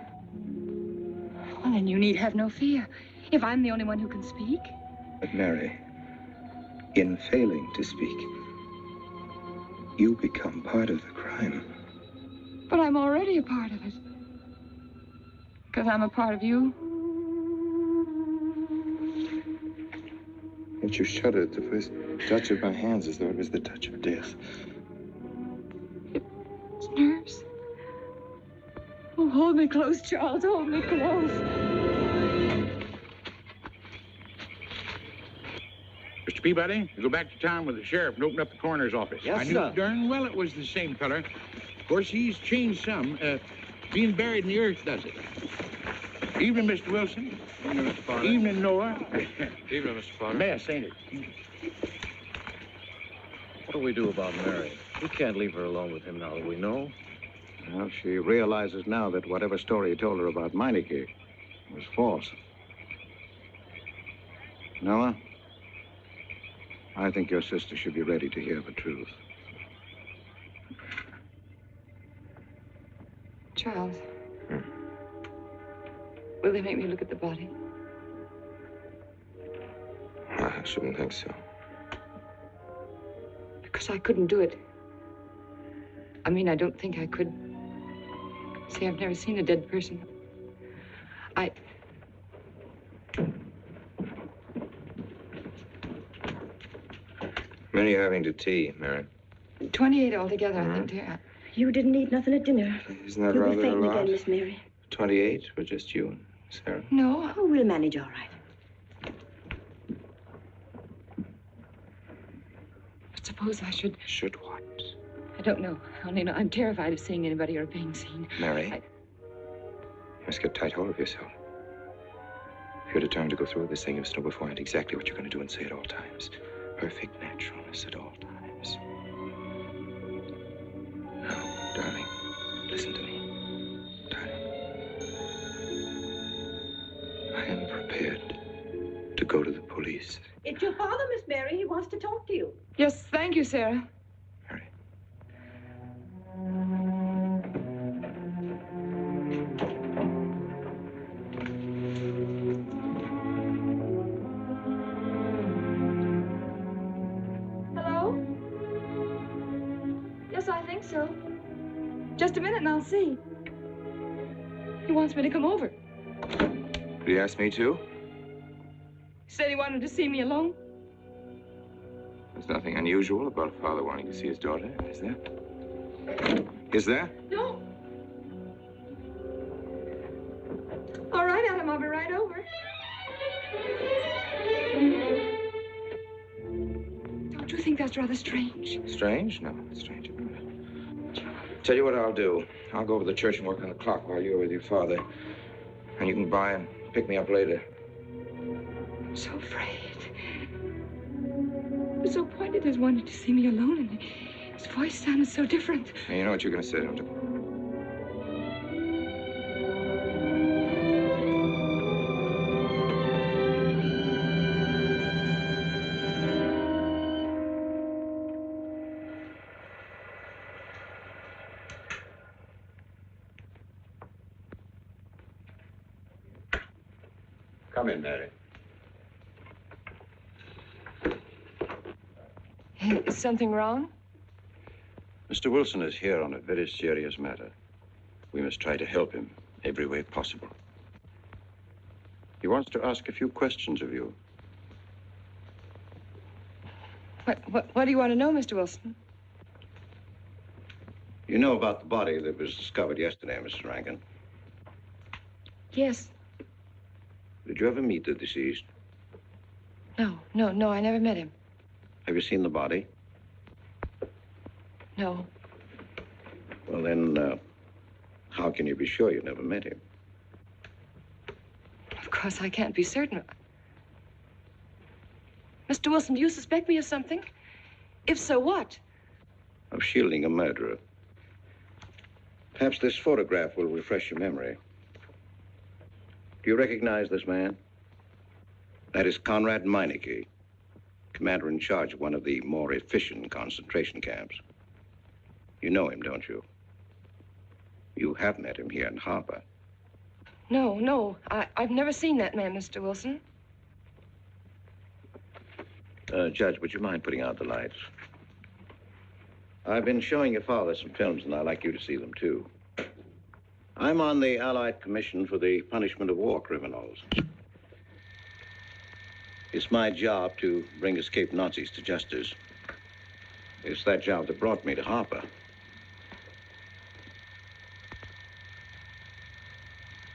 J: Well, then you need have no fear. If I'm the only one who can speak.
E: But Mary, in failing to speak, you become part of the crime.
J: But I'm already a part of it. Because I'm a part of you.
E: Yet you shuddered at the first touch of my hands as though it was the touch of death.
J: It's nerves. Oh, hold me close, Charles. Hold me close.
O: Mr. Peabody, you go back to town with the sheriff and open up the coroner's office.
C: Yes,
O: I knew
C: sir.
O: darn well it was the same feller. Of course, he's changed some. Being buried in the earth does it. Evening, Mr. Wilson.
H: Evening, Mr. Potter.
O: Evening, Noah.
H: Evening, Mr. Potter.
O: Mess, ain't it?
H: What do we do about Mary? We can't leave her alone with him now that we know.
F: Well, she realizes now that whatever story you told her about Meinecke was false. Noah, I think your sister should be ready to hear the truth.
J: Charles. Will they make me look at the body?
Q: I shouldn't think so.
J: Because I couldn't do it. I mean, I don't think I could. See, I've never seen a dead person.
Q: How many are you having to tea, Mary?
J: 28 altogether, I think, dear.
T: You didn't eat nothing at dinner.
Q: Isn't that
T: You'll
Q: rather
T: be fainting
Q: a lot?
T: again, Miss Mary.
Q: 28 for just you and Sarah?
J: No.
T: Oh, we'll manage all right.
J: But suppose I should...
Q: Should what?
J: I don't know. I only know I'm terrified of seeing anybody or being seen.
Q: Mary, you must get tight hold of yourself. If you're determined to go through with this thing, you must know beforehand exactly what you're going to do and say at all times. Perfect naturalness at all times. Now, darling, listen to me. Darling. I am prepared to go to the police.
T: It's your father, Miss Mary. He wants to talk to you.
J: Yes, thank you, Sarah. Hello? Yes, I think so. Just a minute and I'll see. He wants me to come over.
Q: Did he ask me to?
J: He said he wanted to see me alone.
Q: There's nothing unusual about a father wanting to see his daughter, is there? Is there?
J: No. All right, Adam, I'll be right over. Don't you think that's rather strange?
Q: Strange? No, it's strange about it. Tell you what I'll do. I'll go over to the church and work on the clock while you're with your father. And you can by and pick me up later.
J: I'm so afraid. He was so pointed as wanted to see me alone, and his voice sounded so different.
Q: And you know what you're going to say, don't you?
E: Come in, Mary.
J: Is something wrong?
R: Mr. Wilson is here on a very serious matter. We must try to help him every way possible. He wants to ask a few questions of you.
J: What do you want to know, Mr. Wilson?
E: You know about the body that was discovered yesterday, Mrs. Rankin?
J: Yes.
E: Did you ever meet the deceased?
J: No, I never met him.
E: Have you seen the body?
J: No.
E: Well, then, how can you be sure you never met him?
J: Of course, I can't be certain. Mr. Wilson, do you suspect me of something? If so, what?
E: Of shielding a murderer. Perhaps this photograph will refresh your memory. Do you recognize this man? That is Conrad Meineke, commander in charge of one of the more efficient concentration camps. You know him, don't you? You have met him here in Harper.
J: No, I've never seen that man, Mr. Wilson.
E: Judge, would you mind putting out the lights? I've been showing your father some films, and I'd like you to see them, too. I'm on the Allied Commission for the Punishment of War Criminals. It's my job to bring escaped Nazis to justice. It's that job that brought me to Harper.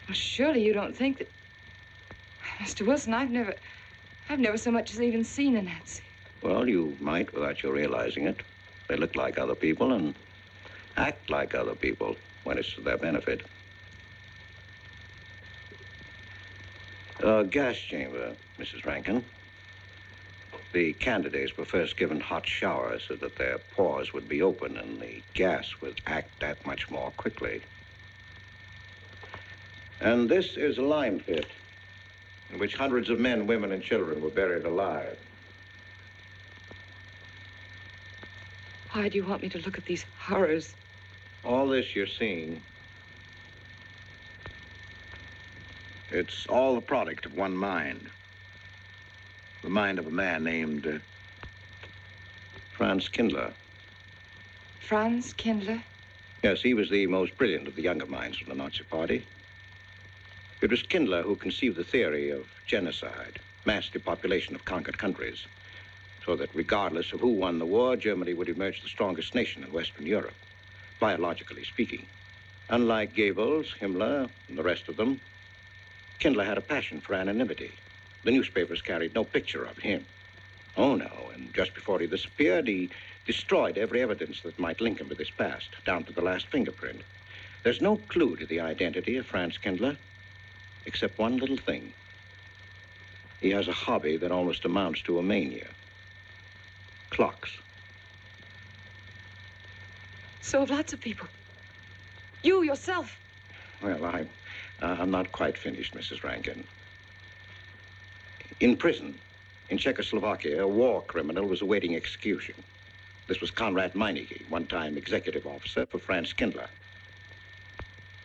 J: Well, surely you don't think that... Mr. Wilson, I've never so much as even seen a Nazi.
E: Well, you might without your realizing it. They look like other people and act like other people when it's to their benefit. A gas chamber, Mrs. Rankin. The candidates were first given hot showers so that their pores would be open and the gas would act that much more quickly. And this is a lime pit in which hundreds of men, women, and children were buried alive.
J: Why do you want me to look at these horrors?
E: All this you're seeing, it's all the product of one mind.
R: the mind of a man named Franz Kindler.
J: Franz Kindler?
R: Yes, he was the most brilliant of the younger minds from the Nazi Party. It was Kindler who conceived the theory of genocide, mass depopulation of conquered countries, so that regardless of who won the war, Germany would emerge the strongest nation in Western Europe, biologically speaking. Unlike Goebbels, Himmler, and the rest of them, Kindler had a passion for anonymity. The newspapers carried no picture of him. Oh, no, and just before he disappeared, he destroyed every evidence that might link him with his past, down to the last fingerprint. There's no clue to the identity of Franz Kindler, except one little thing. He has a hobby that almost amounts to a mania. Clocks.
J: So have lots of people. You yourself.
R: Well, I'm not quite finished, Mrs. Rankin. In prison, in Czechoslovakia, a war criminal was awaiting execution. This was Konrad Meineke, one-time executive officer for Franz Kindler.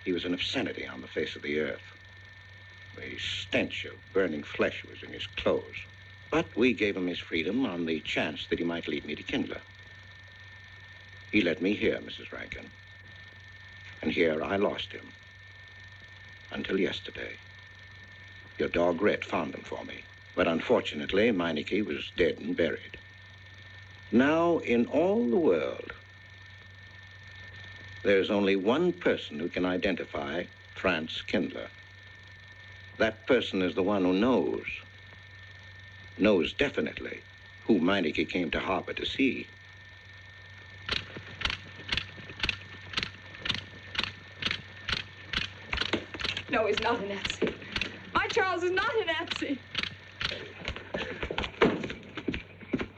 R: He was an obscenity on the face of the earth. The stench of burning flesh was in his clothes. But we gave him his freedom on the chance that he might lead me to Kindler. He led me here, Mrs. Rankin. And here I lost him. Until yesterday. Your dog Red found him for me. But unfortunately, Meineke was dead and buried. Now, in all the world, there's only one person who can identify Franz Kindler. That person is the one who knows definitely who Meineke came to harbor to see.
J: No, he's not a Nazi. My Charles is not a Nazi.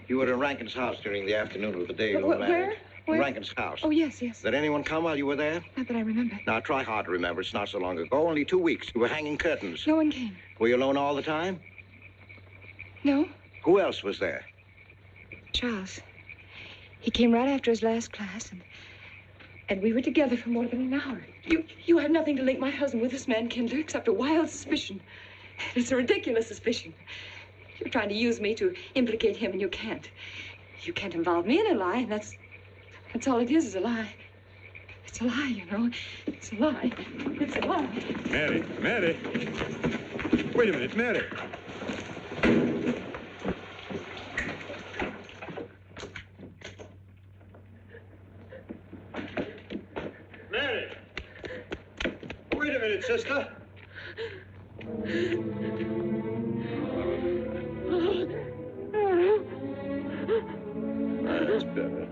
R: You were at Rankin's house during the afternoon of the day you were married.
J: Where? Where?
R: Rankin's house.
J: Oh, yes, yes.
R: Did anyone come while you were there?
J: Not that I remember.
R: Now, try hard to remember. It's not so long ago. Only 2 weeks. You were hanging curtains.
J: No one came.
R: Were you alone all the time?
J: No.
R: Who else was there?
J: Charles. He came right after his last class, and we were together for more than an hour. You have nothing to link my husband with this man, Kindler, except a wild suspicion. It's a ridiculous suspicion. You're trying to use me to implicate him, and you can't. You can't involve me in a lie, and that's all it is a lie. It's a lie, you know. It's a lie. It's a lie.
S: Mary, Mary. Wait a minute, Mary.
C: Mary! Wait a minute, sister.
R: That's better.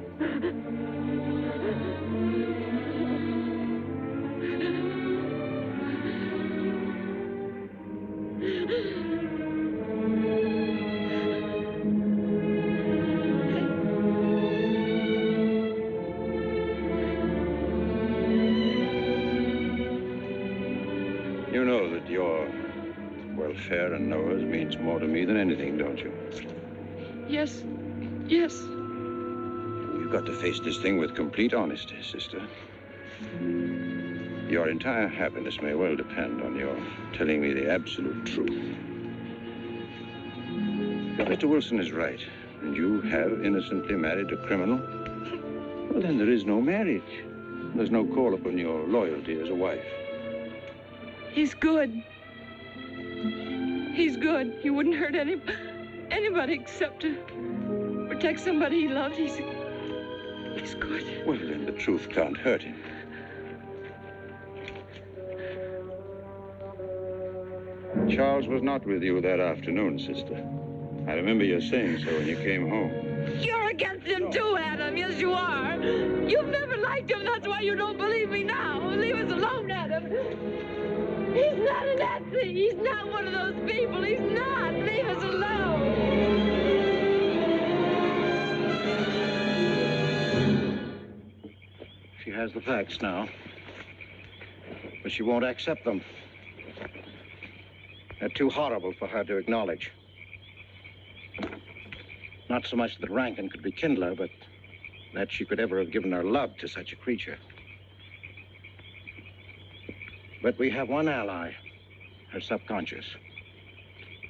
R: You know that your welfare and Noah's means more to me than anything, don't you?
J: Yes. Yes.
R: You've got to face this thing with complete honesty, sister. Your entire happiness may well depend on your telling me the absolute truth. If Mr. Wilson is right, and you have innocently married a criminal, well, then there is no marriage. There's no call upon your loyalty as a wife.
J: He's good. He's good. He wouldn't hurt anybody except to protect somebody he loved. He's good.
R: Well, then the truth can't hurt him. Charles was not with you that afternoon, sister. I remember you saying so when you came home.
J: You're against him too, Adam. Yes, you are. You've never liked him. That's why you don't believe me now. Leave us alone, Adam. He's not a Nazi. He's not one of those people. He's not. Leave us alone.
R: She has the facts now, but she won't accept them. They're too horrible for her to acknowledge. Not so much that Rankin could be Kindler, but that she could ever have given her love to such a creature. But we have one ally, her subconscious.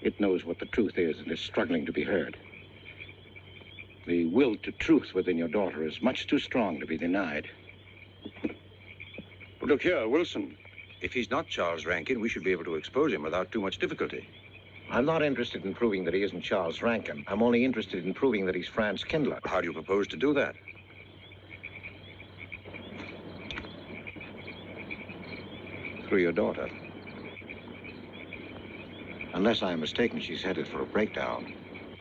R: It knows what the truth is and is struggling to be heard. The will to truth within your daughter is much too strong to be denied.
E: But look here, Wilson. If he's not Charles Rankin, we should be able to expose him without too much difficulty.
R: I'm not interested in proving that he isn't Charles Rankin. I'm only interested in proving that he's Franz Kindler.
E: How do you propose to do that?
R: Through your daughter. Unless I'm mistaken, she's headed for a breakdown.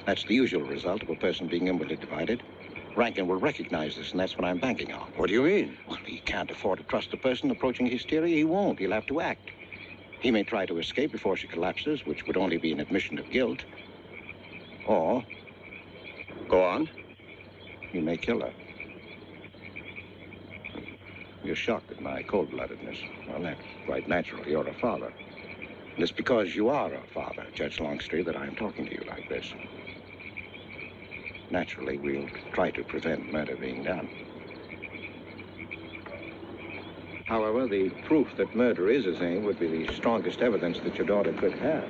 R: That's the usual result of a person being inwardly divided. Rankin will recognize this, and that's what I'm banking on.
E: What do you mean?
R: Well, he can't afford to trust a person approaching hysteria. He won't. He'll have to act. He may try to escape before she collapses, which would only be an admission of guilt. Or...
E: Go on.
R: He may kill her. You're shocked at my cold-bloodedness. Well, that's quite natural. You're a father. And it's because you are a father, Judge Longstreet, that I'm talking to you like this. Naturally, we'll try to prevent murder being done. However, the proof that murder is his aim would be the strongest evidence that your daughter could have.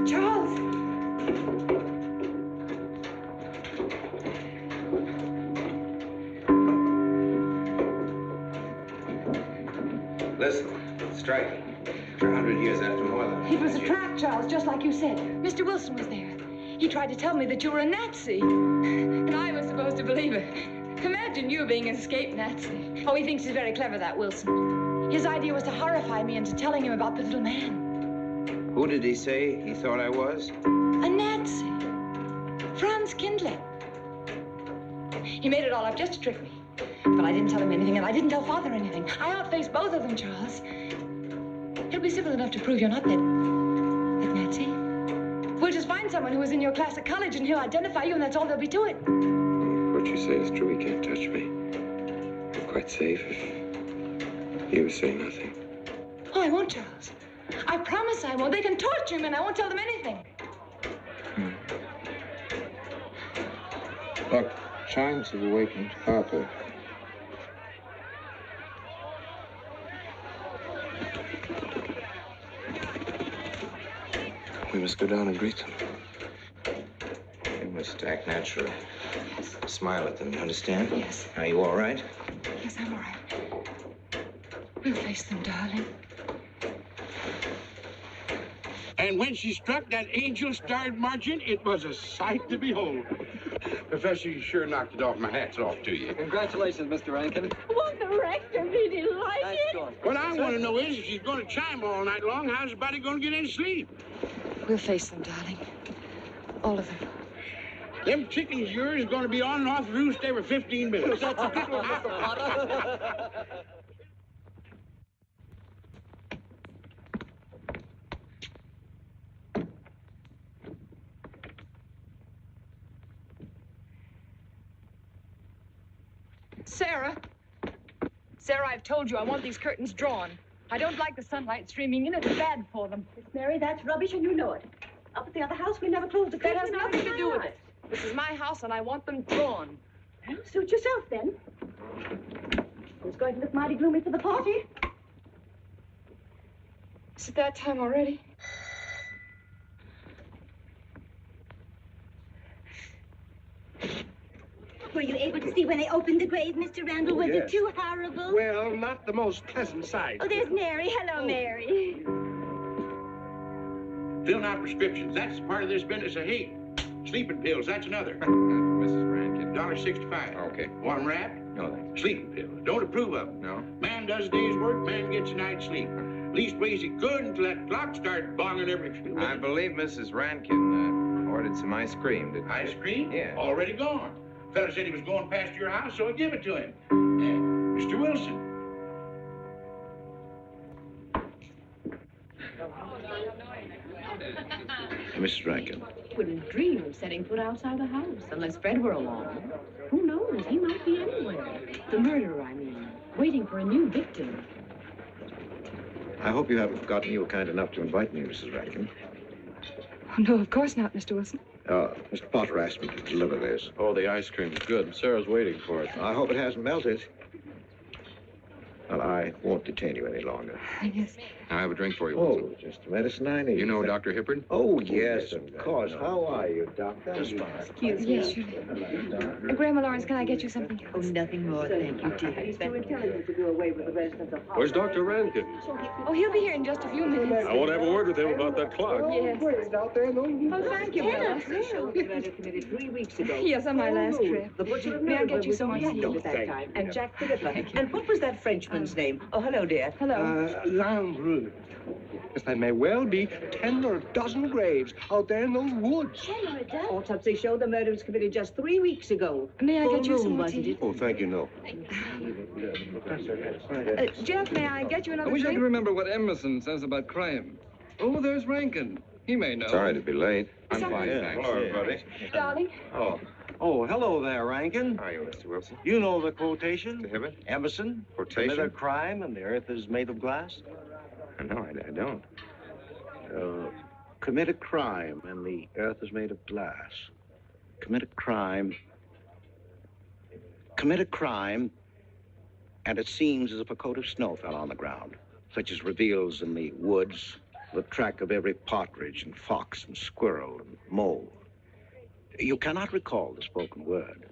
J: Charles!
Q: Listen, strike. For 100 years after more than...
J: It was a trap, Charles, just like you said. Mr. Wilson was there. He tried to tell me that you were a Nazi. And I was supposed to believe it. Imagine you being an escaped Nazi. Oh, he thinks he's very clever, that Wilson. His idea was to horrify me into telling him about the little man.
Q: Who did he say he thought I was?
J: A Nazi. Franz Kindler. He made it all up just to trick me. But I didn't tell him anything, and I didn't tell Father anything. I outfaced both of them, Charles. It'll be simple enough to prove you're not that Nazi. We'll just find someone who was in your class at college, and he'll identify you, and that's all there'll be to it.
Q: What you say is true. He can't touch me. I'm quite safe if you say nothing.
J: Oh, I won't, Charles. I promise I won't. They can torture me, and I won't tell them anything.
Q: Look, chimes have awakened Harper. We must go down and greet them. You must act naturally.
J: Yes.
Q: Smile at them, you understand?
J: Yes.
Q: Are you all right?
J: Yes, I'm all right. We'll face them, darling.
O: And when she struck that angel-starred marching, it was a sight to behold. Professor, you sure knocked it off. My hat's off to you.
L: Congratulations, Mr. Rankin.
T: Won't the rector be delighted?
O: What I want to know is, if she's going to chime all night long, how's the body going to get any sleep?
J: We'll face them, darling. All of them.
O: Them chickens of yours are going to be on and off the roost every 15 minutes.
L: That's a good one, Mr. Potter.
J: Sarah. Sarah, I've told you I want these curtains drawn. I don't like the sunlight streaming in. It's bad for them.
T: Miss Mary, that's rubbish, and you know it. Up at the other house, we never closed the
J: That
T: curtains.
J: has nothing to do with it. This is my house, and I want them drawn.
T: Well, suit yourself, then. It's going to look mighty gloomy for the party.
J: Is it that time already?
T: Were you able to see when they opened the grave, Mr. Randall? Was
O: yes.
T: it too horrible?
O: Well, not the most pleasant sight.
T: Oh, there's Mary. Hello, Mary.
O: Filling out prescriptions. That's part of this business of hate. Sleeping pills, that's another.
Q: Mrs. Rankin.
O: $1.65.
Q: Okay.
O: Want 'em wrapped?
Q: No, thanks.
O: Sleeping pills. Don't approve of 'em.
Q: No?
O: Man does a day's work, man gets a night's sleep. Leastways he could until that clock started bonging every few minutes.
Q: I believe Mrs. Rankin ordered some ice cream, didn't she?
O: Ice cream?
Q: Yeah.
O: Already gone. Fella said he was going past your house, so I give it to him. Mr. Wilson.
R: Mrs. Rankin.
G: Wouldn't dream of setting foot outside the house unless Fred were along. Who knows? He might be anywhere. The murderer, I mean, waiting for a new victim.
R: I hope you haven't forgotten you were kind enough to invite me, Mrs. Rankin.
J: Oh, no, of course not, Mr. Wilson.
R: Mr. Potter asked me to deliver this.
H: Oh, the ice cream's good. Sarah's waiting for it.
R: I hope it hasn't melted. Well, I won't detain you any longer.
J: Yes.
H: I'll have a drink for you,
R: Oh,
H: Wilson.
R: just the medicine I need.
H: You know Dr. Hippard?
R: Oh, yes, of course. How are you, Doctor?
J: Excuse me. Yes, sure. Grandma Lawrence, can I get you something?
P: Oh, nothing more, thank you, dear.
T: He's too intelligent to do away with the residents of
H: Where's Dr. Rankin?
J: Oh, he'll be here in just a few minutes.
H: I want to have a word with him about that clock.
J: Yes.
P: Oh, thank you, Bella. Committed 3 weeks ago.
J: Yes, on my last trip.
P: The butcher of
J: May I get you
P: was
J: some
P: on
J: more
P: hand
J: tea?
P: at that time. And Jack Philippa. And what was that Frenchman's name? Oh, hello, dear.
J: Hello.
F: Lambrou. Yes, there may well be 10 or a dozen graves out there in those woods.
T: 10 or a dozen?
P: Autopsy showed the murder was committed just 3 weeks ago.
J: May I
P: Full
J: get you
P: moon,
J: some more
P: wasn't
J: tea?
P: it?
R: Oh, thank you, no.
J: Jeff, may I get you
M: I
J: another
M: wish I
J: drink?
M: could remember what Emerson says about crime. Oh, there's Rankin. He may know.
Q: Sorry to be late.
H: I'm fine, thanks.
Q: Hello, everybody.
J: Darling.
U: Oh, hello there, Rankin.
Q: How are you, Mr. Wilson?
U: You know the quotation?
Q: Mr. Hibbert?
U: Emerson?
Q: Quotation?
U: Commit a crime and the earth is made of glass?
Q: No, I don't.
R: Commit a crime and the earth is made of glass. Commit a crime. Commit a crime, and it seems as if a coat of snow fell on the ground, such as reveals in the woods the track of every partridge and fox and squirrel and mole. You cannot recall the spoken word.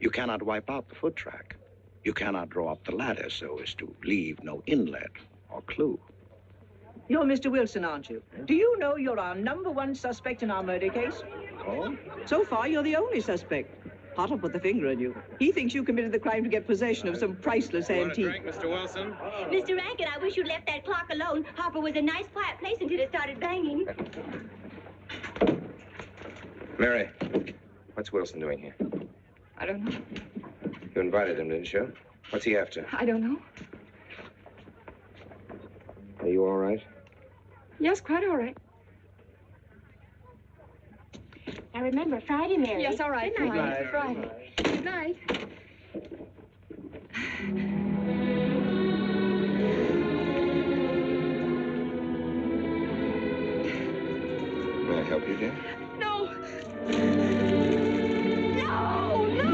R: You cannot wipe out the foot track. You cannot draw up the ladder so as to leave no inlet or clue.
P: You're Mr. Wilson, aren't you? Do you know you're our #1 suspect in our murder case?
R: Oh?
P: So far, you're the only suspect. Potter put the finger on you. He thinks you committed the crime to get possession of some priceless antique.
H: Mr. Wilson?
T: Mr. Rankin, I wish you'd left that clock alone. Harper was a nice, quiet place until it started banging.
Q: Mary, what's Wilson doing here?
J: I don't know.
Q: You invited him, didn't you? What's he after?
J: I don't know.
Q: Are you all right?
J: Yes, quite all right.
T: Now remember, Friday, Mary.
J: Yes, all right.
T: Good night.
J: Friday. Good night.
Q: May I help you, dear?
J: No. No, no,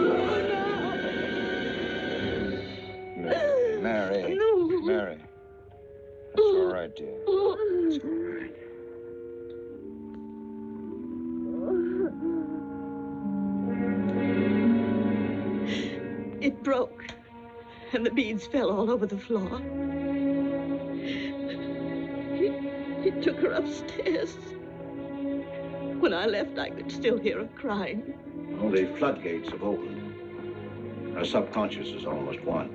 J: no.
Q: Mary.
J: No.
Q: Mary. It's all right, dear. It's all right.
P: It broke, and the beads fell all over the floor. He took her upstairs. When I left, I could still hear her crying.
R: Well, the floodgates have opened. Her subconscious is almost won.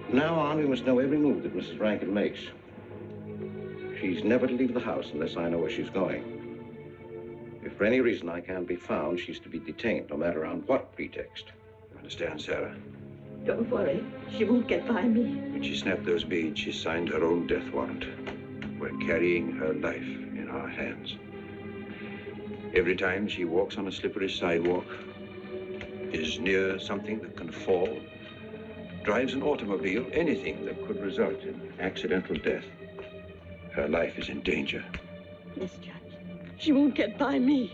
R: From now on, we must know every move that Mrs. Rankin makes. She's never to leave the house unless I know where she's going. If for any reason I can't be found, she's to be detained, no matter on what pretext. You understand, Sarah?
P: Don't worry. She won't get by me.
K: When she snapped those beads, she signed her own death warrant. We're carrying her life in our hands. Every time she walks on a slippery sidewalk, is near something that can fall, drives an automobile, anything that could result in accidental death, her life is in danger.
P: Yes, Judge. She won't get by me.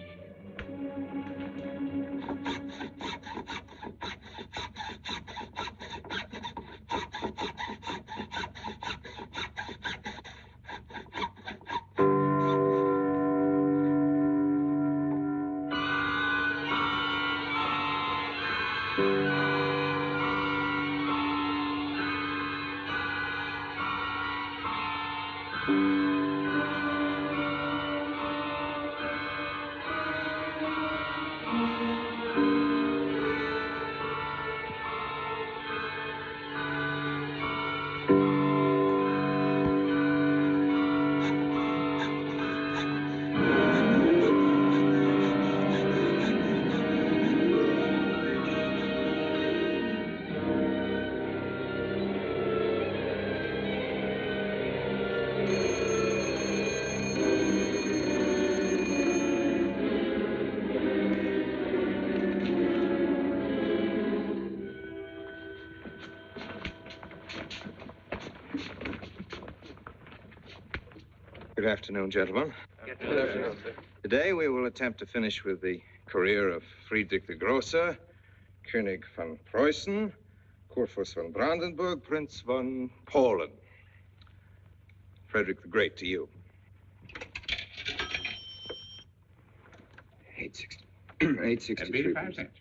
Q: Good afternoon, gentlemen.
U: Good afternoon, sir.
Q: Today we will attempt to finish with the career of Friedrich the Großer, König von Preußen, Kurfürst von Brandenburg, Prince von Poland. Frederick the Great to you.
K: 863.
O: That'd be 85 cents.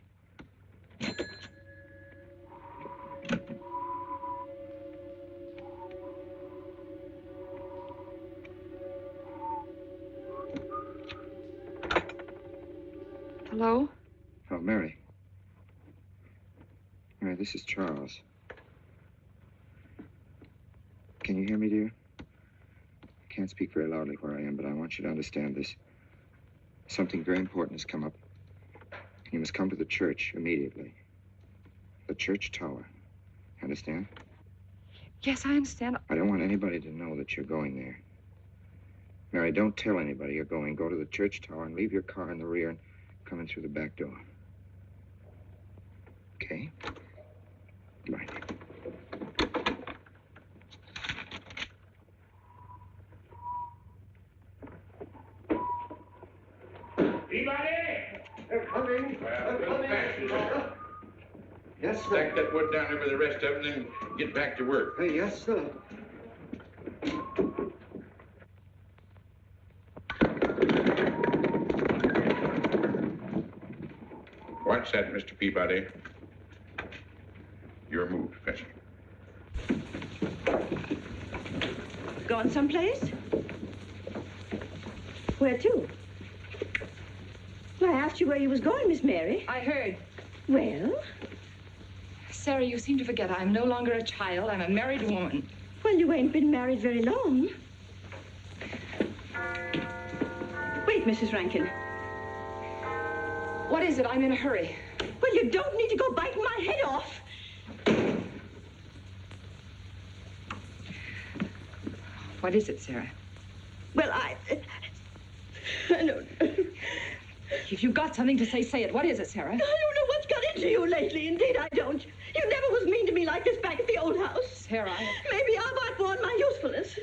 J: Hello?
K: Oh, Mary. Mary, this is Charles. Can you hear me, dear? I can't speak very loudly where I am, but I want you to understand this. Something very important has come up. You must come to the church immediately. The church tower. Understand?
J: Yes, I understand.
K: I don't want anybody to know that you're going there. Mary, don't tell anybody you're going. Go to the church tower and leave your car in the rear and come in through the back door. Okay? Goodbye.
O: Anybody? They're coming. They're coming.
K: Yes, sir.
O: Stack that wood down there with the rest of it and then get back to work.
K: Yes, sir.
O: What's that, Mr. Peabody? Your move, Professor.
T: Gone someplace? Where to? Well, I asked you where you was going, Miss Mary.
J: I heard.
T: Well?
J: Sarah, you seem to forget I'm no longer a child. I'm a married woman.
T: Well, you ain't been married very long. Wait, Mrs. Rankin.
J: What is it? I'm in a hurry.
T: Well, you don't need to go biting my head off.
J: What is it, Sarah?
T: Well, I don't...
J: If you've got something to say, say it. What is it, Sarah?
T: I don't know what's got into you lately. Indeed, I don't. You never was mean to me like this back at the old house.
J: Sarah,
T: Maybe I've outworn my usefulness.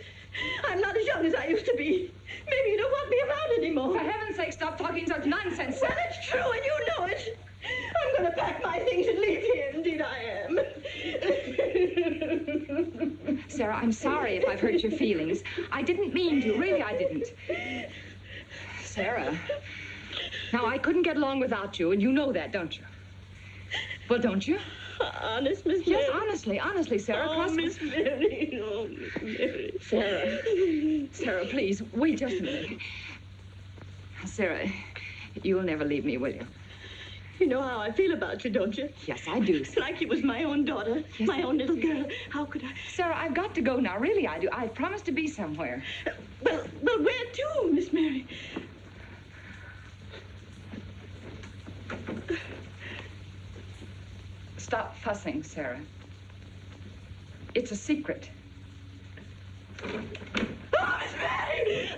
T: I'm not as young as I used to be. Maybe you don't want me around anymore.
J: For heaven's sake, stop talking such nonsense.
T: Well, it's true, and you know it. I'm going to pack my things and leave here. Indeed, I am.
J: Sarah, I'm sorry if I've hurt your feelings. I didn't mean to. Really, I didn't. Sarah. Now, I couldn't get along without you, and you know that, don't you? Well, don't you?
T: Honest, Miss
J: Yes,
T: Mary?
J: honestly, Sarah.
T: Oh, Miss Mary. Oh, Miss Mary.
J: Sarah, please, wait just a minute. Sarah, you'll never leave me, will you?
T: You know how I feel about you, don't you?
J: Yes, I do.
T: Like you was my own daughter,
J: Yes,
T: my own little girl. How could I?
J: Sarah, I've got to go now. Really, I do. I've promised to be somewhere.
T: Well, where to, Miss Mary?
J: Stop fussing, Sarah. It's a secret.
T: Oh, Miss Mary!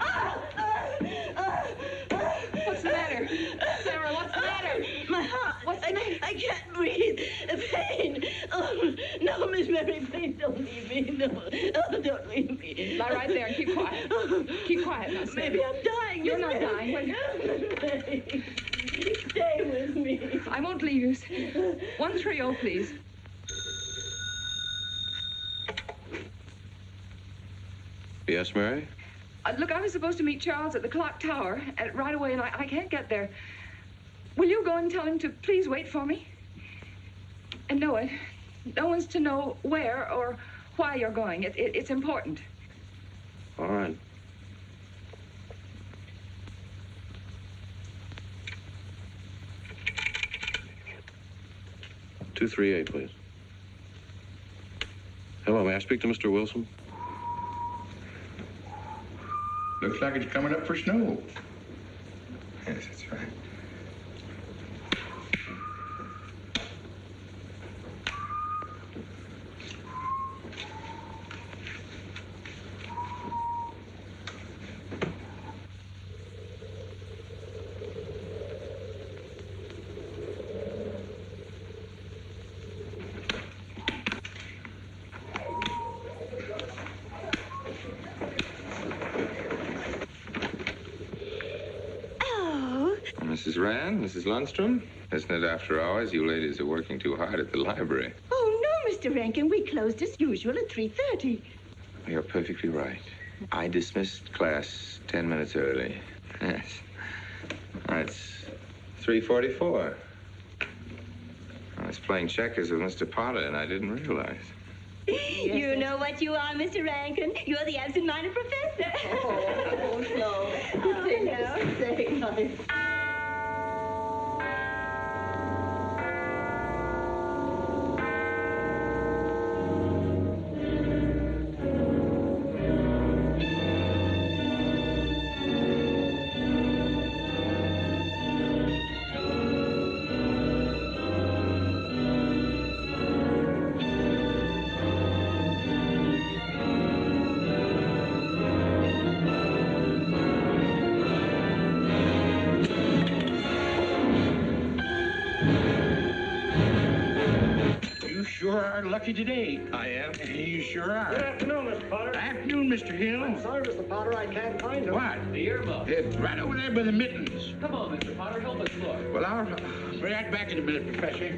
J: What's the matter? Sarah, what's the matter?
T: My heart.
J: What's the matter?
T: I can't breathe. Pain. Oh, no, Miss Mary, please don't leave me. No, oh, don't leave me.
J: Lie right there and keep quiet. Keep quiet now, Sarah.
T: Maybe I'm dying.
J: You're
T: Miss
J: not
T: Mary.
J: dying.
T: Miss Mary, stay with me.
J: I won't leave you. 130, please.
H: Yes, Mary?
J: Look, I was supposed to meet Charles at the clock tower right away, and I can't get there. Will you go and tell him to please wait for me? And no one's to know where or why you're going. It's important.
H: All right. Two, 3, 8, please. Hello, may I speak to Mr. Wilson?
O: Looks like it's coming up for snow.
K: Yes, that's right.
Q: Mrs. Rand, Mrs. Lundstrom. Isn't it after hours? You ladies are working too hard at the library.
P: Oh, no, Mr. Rankin. We closed as usual at 3:30.
Q: You're perfectly right. I dismissed class 10 minutes early. Yes. It's 3:44. I was playing checkers with Mr. Potter, and I didn't realize.
P: You know what you are, Mr. Rankin. You're the absent-minded professor. Oh, no. Hello.
O: Sure are lucky today.
U: I am.
O: You sure are.
U: Good afternoon, Mr. Potter.
O: Afternoon, Mr. Hill.
U: I'm sorry, Mr. Potter, I can't find him.
O: What?
U: The earmuff.
O: It's right over there by the mittens.
U: Come on, Mr. Potter, help us look.
O: Well, I'll be right back in a minute, Professor.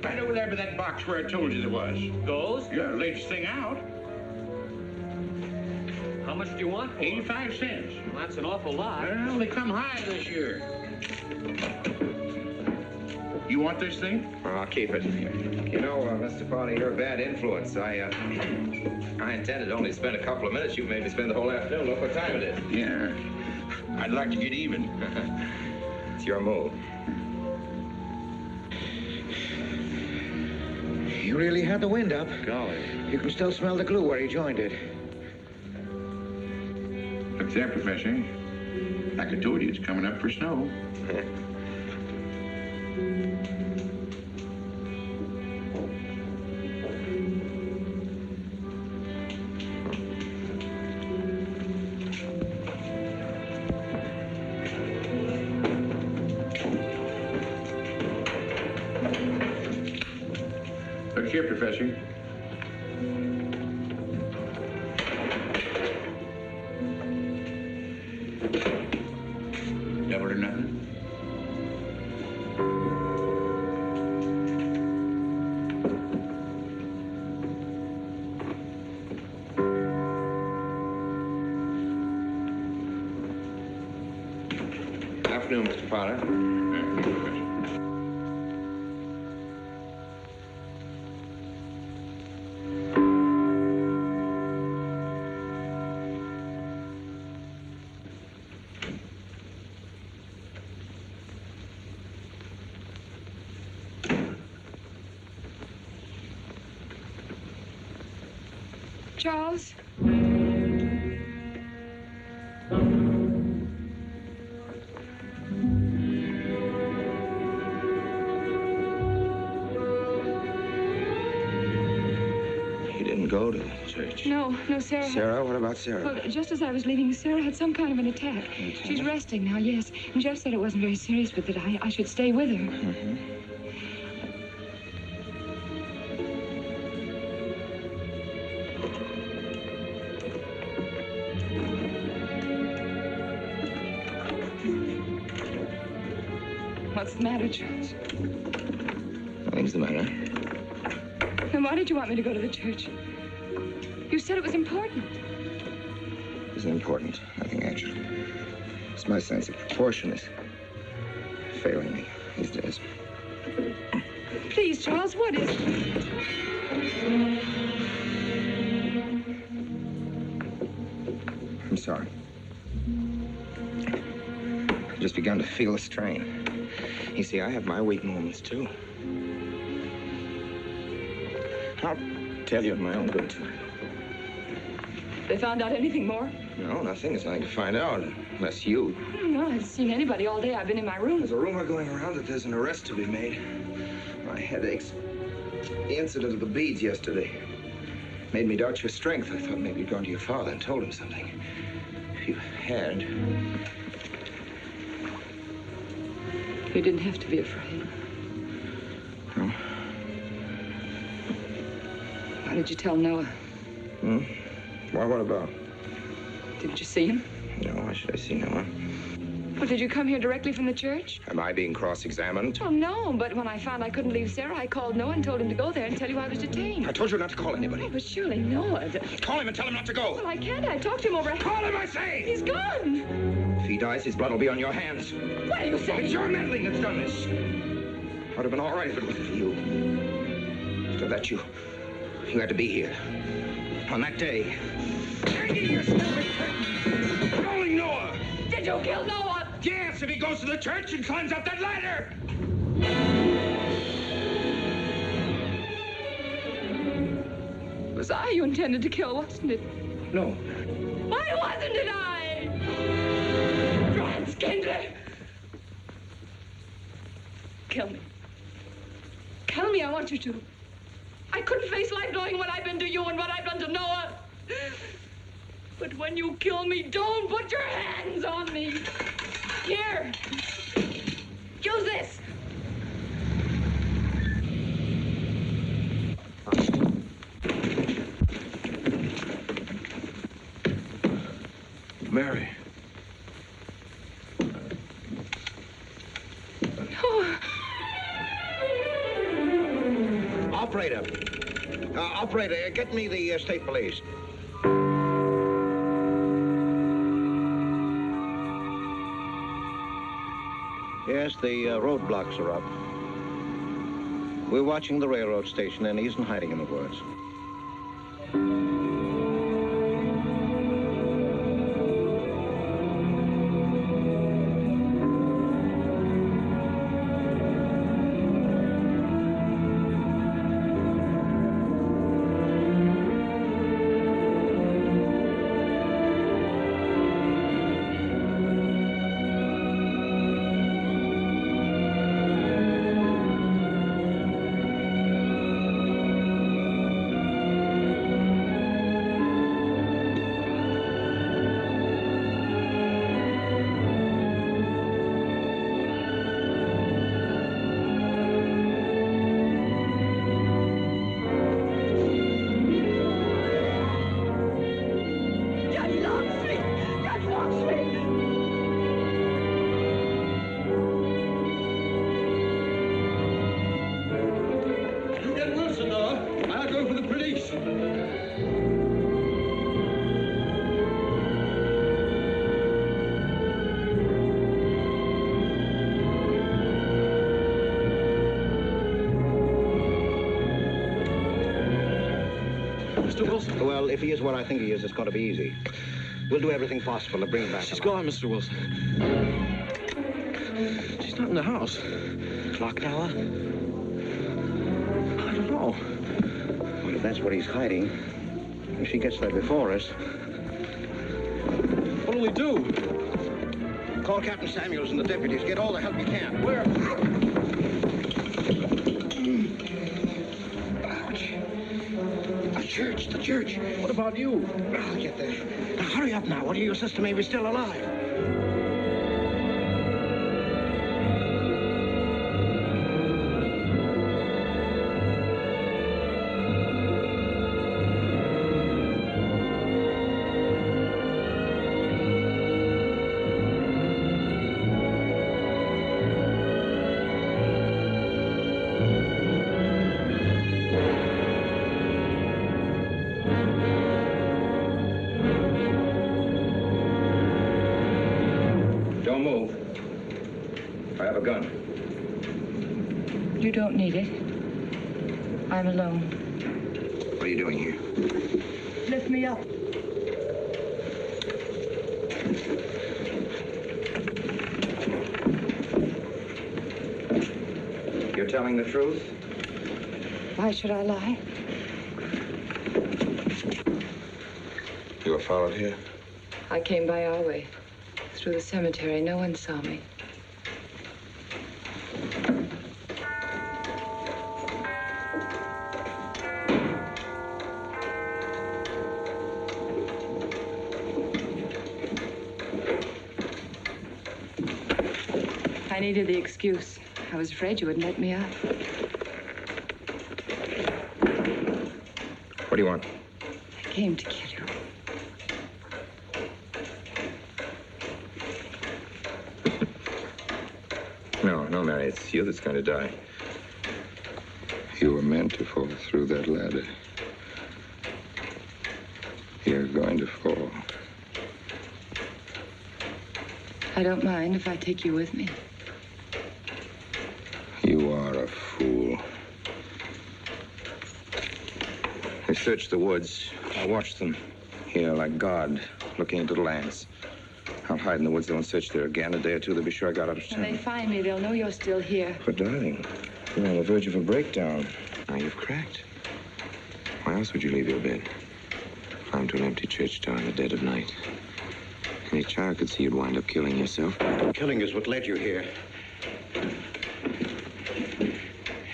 O: Right over there by that box where I told you there was.
U: Those?
O: Yeah, latest thing out.
U: How much do you want?
O: 85 cents.
U: Well, that's an awful lot.
O: Well, they come high this year. You want this thing?
Q: Well, I'll keep it. You know, Mr. Potter, you're a bad influence. I intended only to spend a couple of minutes. You've made me spend the whole afternoon. Look what time it is.
O: Yeah. I'd like to get even.
Q: It's your move.
B: You really had the wind up.
U: Golly.
B: You can still smell the glue where he joined it.
O: Look there, Professor. Like I told you, it's coming up for snow. Look here, Professor. Double or nothing?
Q: Afternoon, Mr. Potter.
J: Charles?
Q: You didn't go to the church.
J: No, Sarah.
Q: Sarah? What about Sarah?
J: Well, just as I was leaving, Sarah had some kind of an attack. She's resting now, yes. And Jeff said it wasn't very serious, but that I should stay with her.
Q: Mm-hmm.
J: What's the matter, Charles?
Q: Nothing's the matter.
J: Then why did you want me to go to the church? You said it was important.
Q: It isn't important. Nothing actually. It's my sense of proportion is failing me these days.
J: Please, Charles, what is it?
Q: I'm sorry. I've just begun to feel a strain. You see, I have my weak moments, too. I'll tell you in my own good time.
J: They found out anything more?
Q: No, nothing. There's nothing to find out, unless you.
J: No, I haven't seen anybody all day. I've been in my room.
Q: There's a rumor going around that there's an arrest to be made. My head aches. The incident of the beads yesterday made me doubt your strength. I thought maybe you'd gone to your father and told him something. If you had...
J: You didn't have to be afraid.
Q: No?
J: Why did you tell Noah?
Q: Hmm? Why, what about?
J: Didn't you see him?
Q: No, why should I see Noah?
J: Well, did you come here directly from the church?
Q: Am I being cross-examined?
J: Well, no, but when I found I couldn't leave Sarah, I called Noah and told him to go there and tell you I was detained.
Q: I told you not to call anybody.
J: Oh, but surely Noah...
Q: Call him and tell him not to go.
J: Well, I can't. I talked to him over...
Q: Call him, I say!
J: He's gone.
Q: If he dies, his blood will be on your hands.
J: What do you say?
Q: It's your meddling that's done this. I'd have been all right if it wasn't for you. After that, you had to be here. On that day. Hanging your stupid curtain! Calling Noah!
J: Did you kill Noah?
Q: Yes, if he goes to the church and climbs up that ladder!
J: It was I you intended to kill, wasn't it?
Q: No.
J: Why wasn't it I? Franz Kindler! Kill me. Kill me, I want you to. I couldn't face life knowing what I've been to you and what I've done to Noah. But when you kill me, don't put your hands on me. Here. Use this.
H: Mary.
J: Oh.
B: Operator, get me the state police. Yes, the roadblocks are up. We're watching the railroad station, and he isn't hiding in the woods.
H: Mr. Wilson?
B: Well, if he is what I think he is, it's going to be easy. We'll do everything possible to bring him back.
H: She's gone, Mr. Wilson. She's not in the house.
B: Clock tower?
H: I don't know.
B: Well, if that's what he's hiding, if she gets there before us...
H: What'll we do?
B: Call Captain Samuels and the deputies. Get all the help you can.
H: Where?
B: The church. What about you? I'll get there. Now, hurry up now. One of your sister may be still alive.
J: You don't need it. I'm alone.
Q: What are you doing here?
J: Lift me up.
Q: You're telling the truth?
J: Why should I lie?
Q: You were followed here?
J: I came by our way. Through the cemetery. No one saw me. I needed the excuse. I was afraid you wouldn't let me up.
Q: What do you want?
J: I came to kill you.
Q: it's you that's going to die.
K: You were meant to fall through that ladder. You're going to fall.
J: I don't mind if I take you with me.
K: You are a fool.
Q: They searched the woods. I watched them. Here, like God, looking into the lands. I'll hide in the woods. They won't search there again. A day or two, they'll be sure I got out of
J: When they
Q: town.
J: find me, they'll know you're still here.
Q: But, darling, you're on the verge of a breakdown. Now you've cracked. Why else would you leave your bed? Climb to an empty church door in the dead of night. Any child could see you'd wind up killing yourself.
R: Killing is what led you here.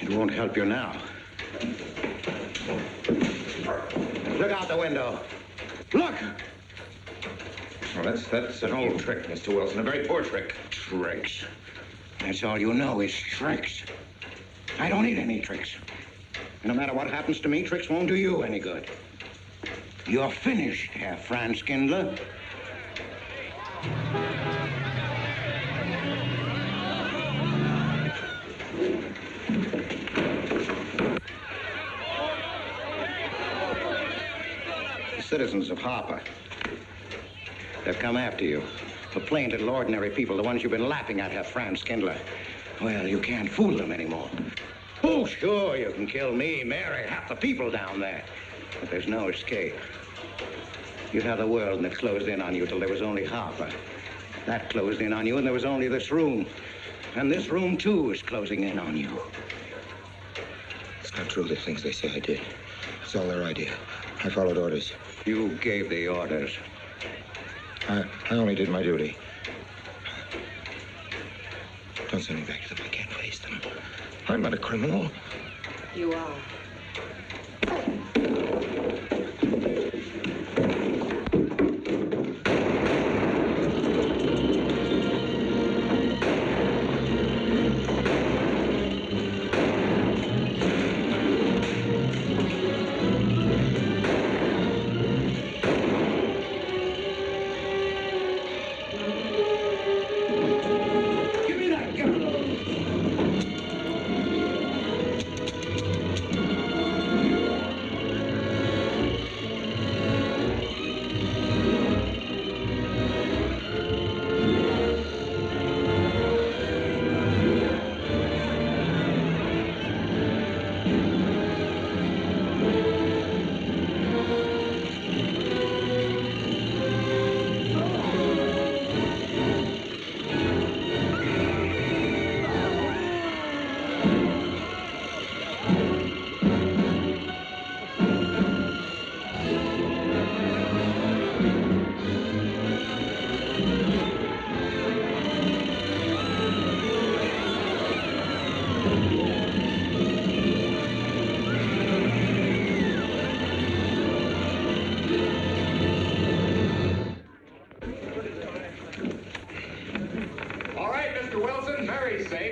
R: It won't help you now. Look out the window. Look!
Q: Well, that's an old trick, Mr. Wilson. A very poor trick.
R: Tricks. That's all you know is tricks. I don't need any tricks. No matter what happens to me, tricks won't do you any good. You're finished, Herr Franz Kindler. The citizens of Harper, they've come after you. The plain little ordinary people, the ones you've been laughing at, Herr Franz Kindler. Well, you can't fool them anymore. Oh, sure, you can kill me, Mary, half the people down there. But there's no escape. You had the world and it closed in on you till there was only Harper. That closed in on you and there was only this room. And this room, too, is closing in on you.
Q: It's not true, the things they say I did. It's all their idea. I followed orders.
R: You gave the orders.
Q: I only did my duty. Don't send me back to them. I can't face them. I'm not a criminal.
J: You are.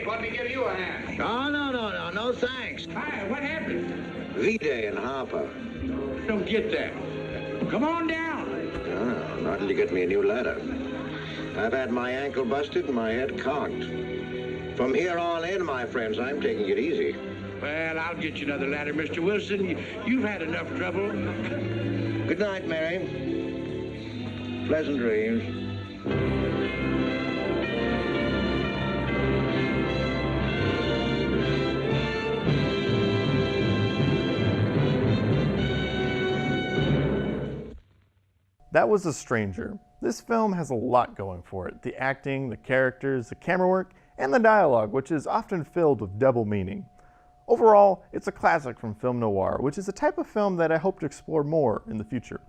O: Let me give you a hand.
R: Oh, no, thanks.
O: Hi, what happened?
R: V-Day in Harper.
O: Don't get that. Come on down.
R: Oh, not till you get me a new ladder. I've had my ankle busted and my head conked. From here on in, my friends, I'm taking it easy.
O: Well, I'll get you another ladder, Mr. Wilson. You've had enough trouble.
R: Good night, Mary. Pleasant dreams.
A: That was A Stranger. This film has a lot going for it. The acting, the characters, the camera work, and the dialogue, which is often filled with double meaning. Overall, it's a classic from film noir, which is a type of film that I hope to explore more in the future.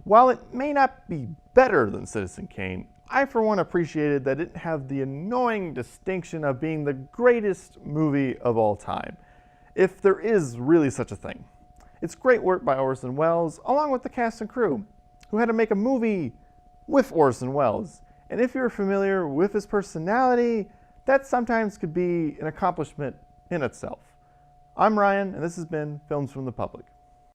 A: While it may not be better than Citizen Kane, I for one appreciated that it didn't have the annoying distinction of being the greatest movie of all time, if there is really such a thing. It's great work by Orson Welles, along with the cast and crew, who had to make a movie with Orson Welles. And if you're familiar with his personality, that sometimes could be an accomplishment in itself. I'm Ryan, and this has been Films from the Public.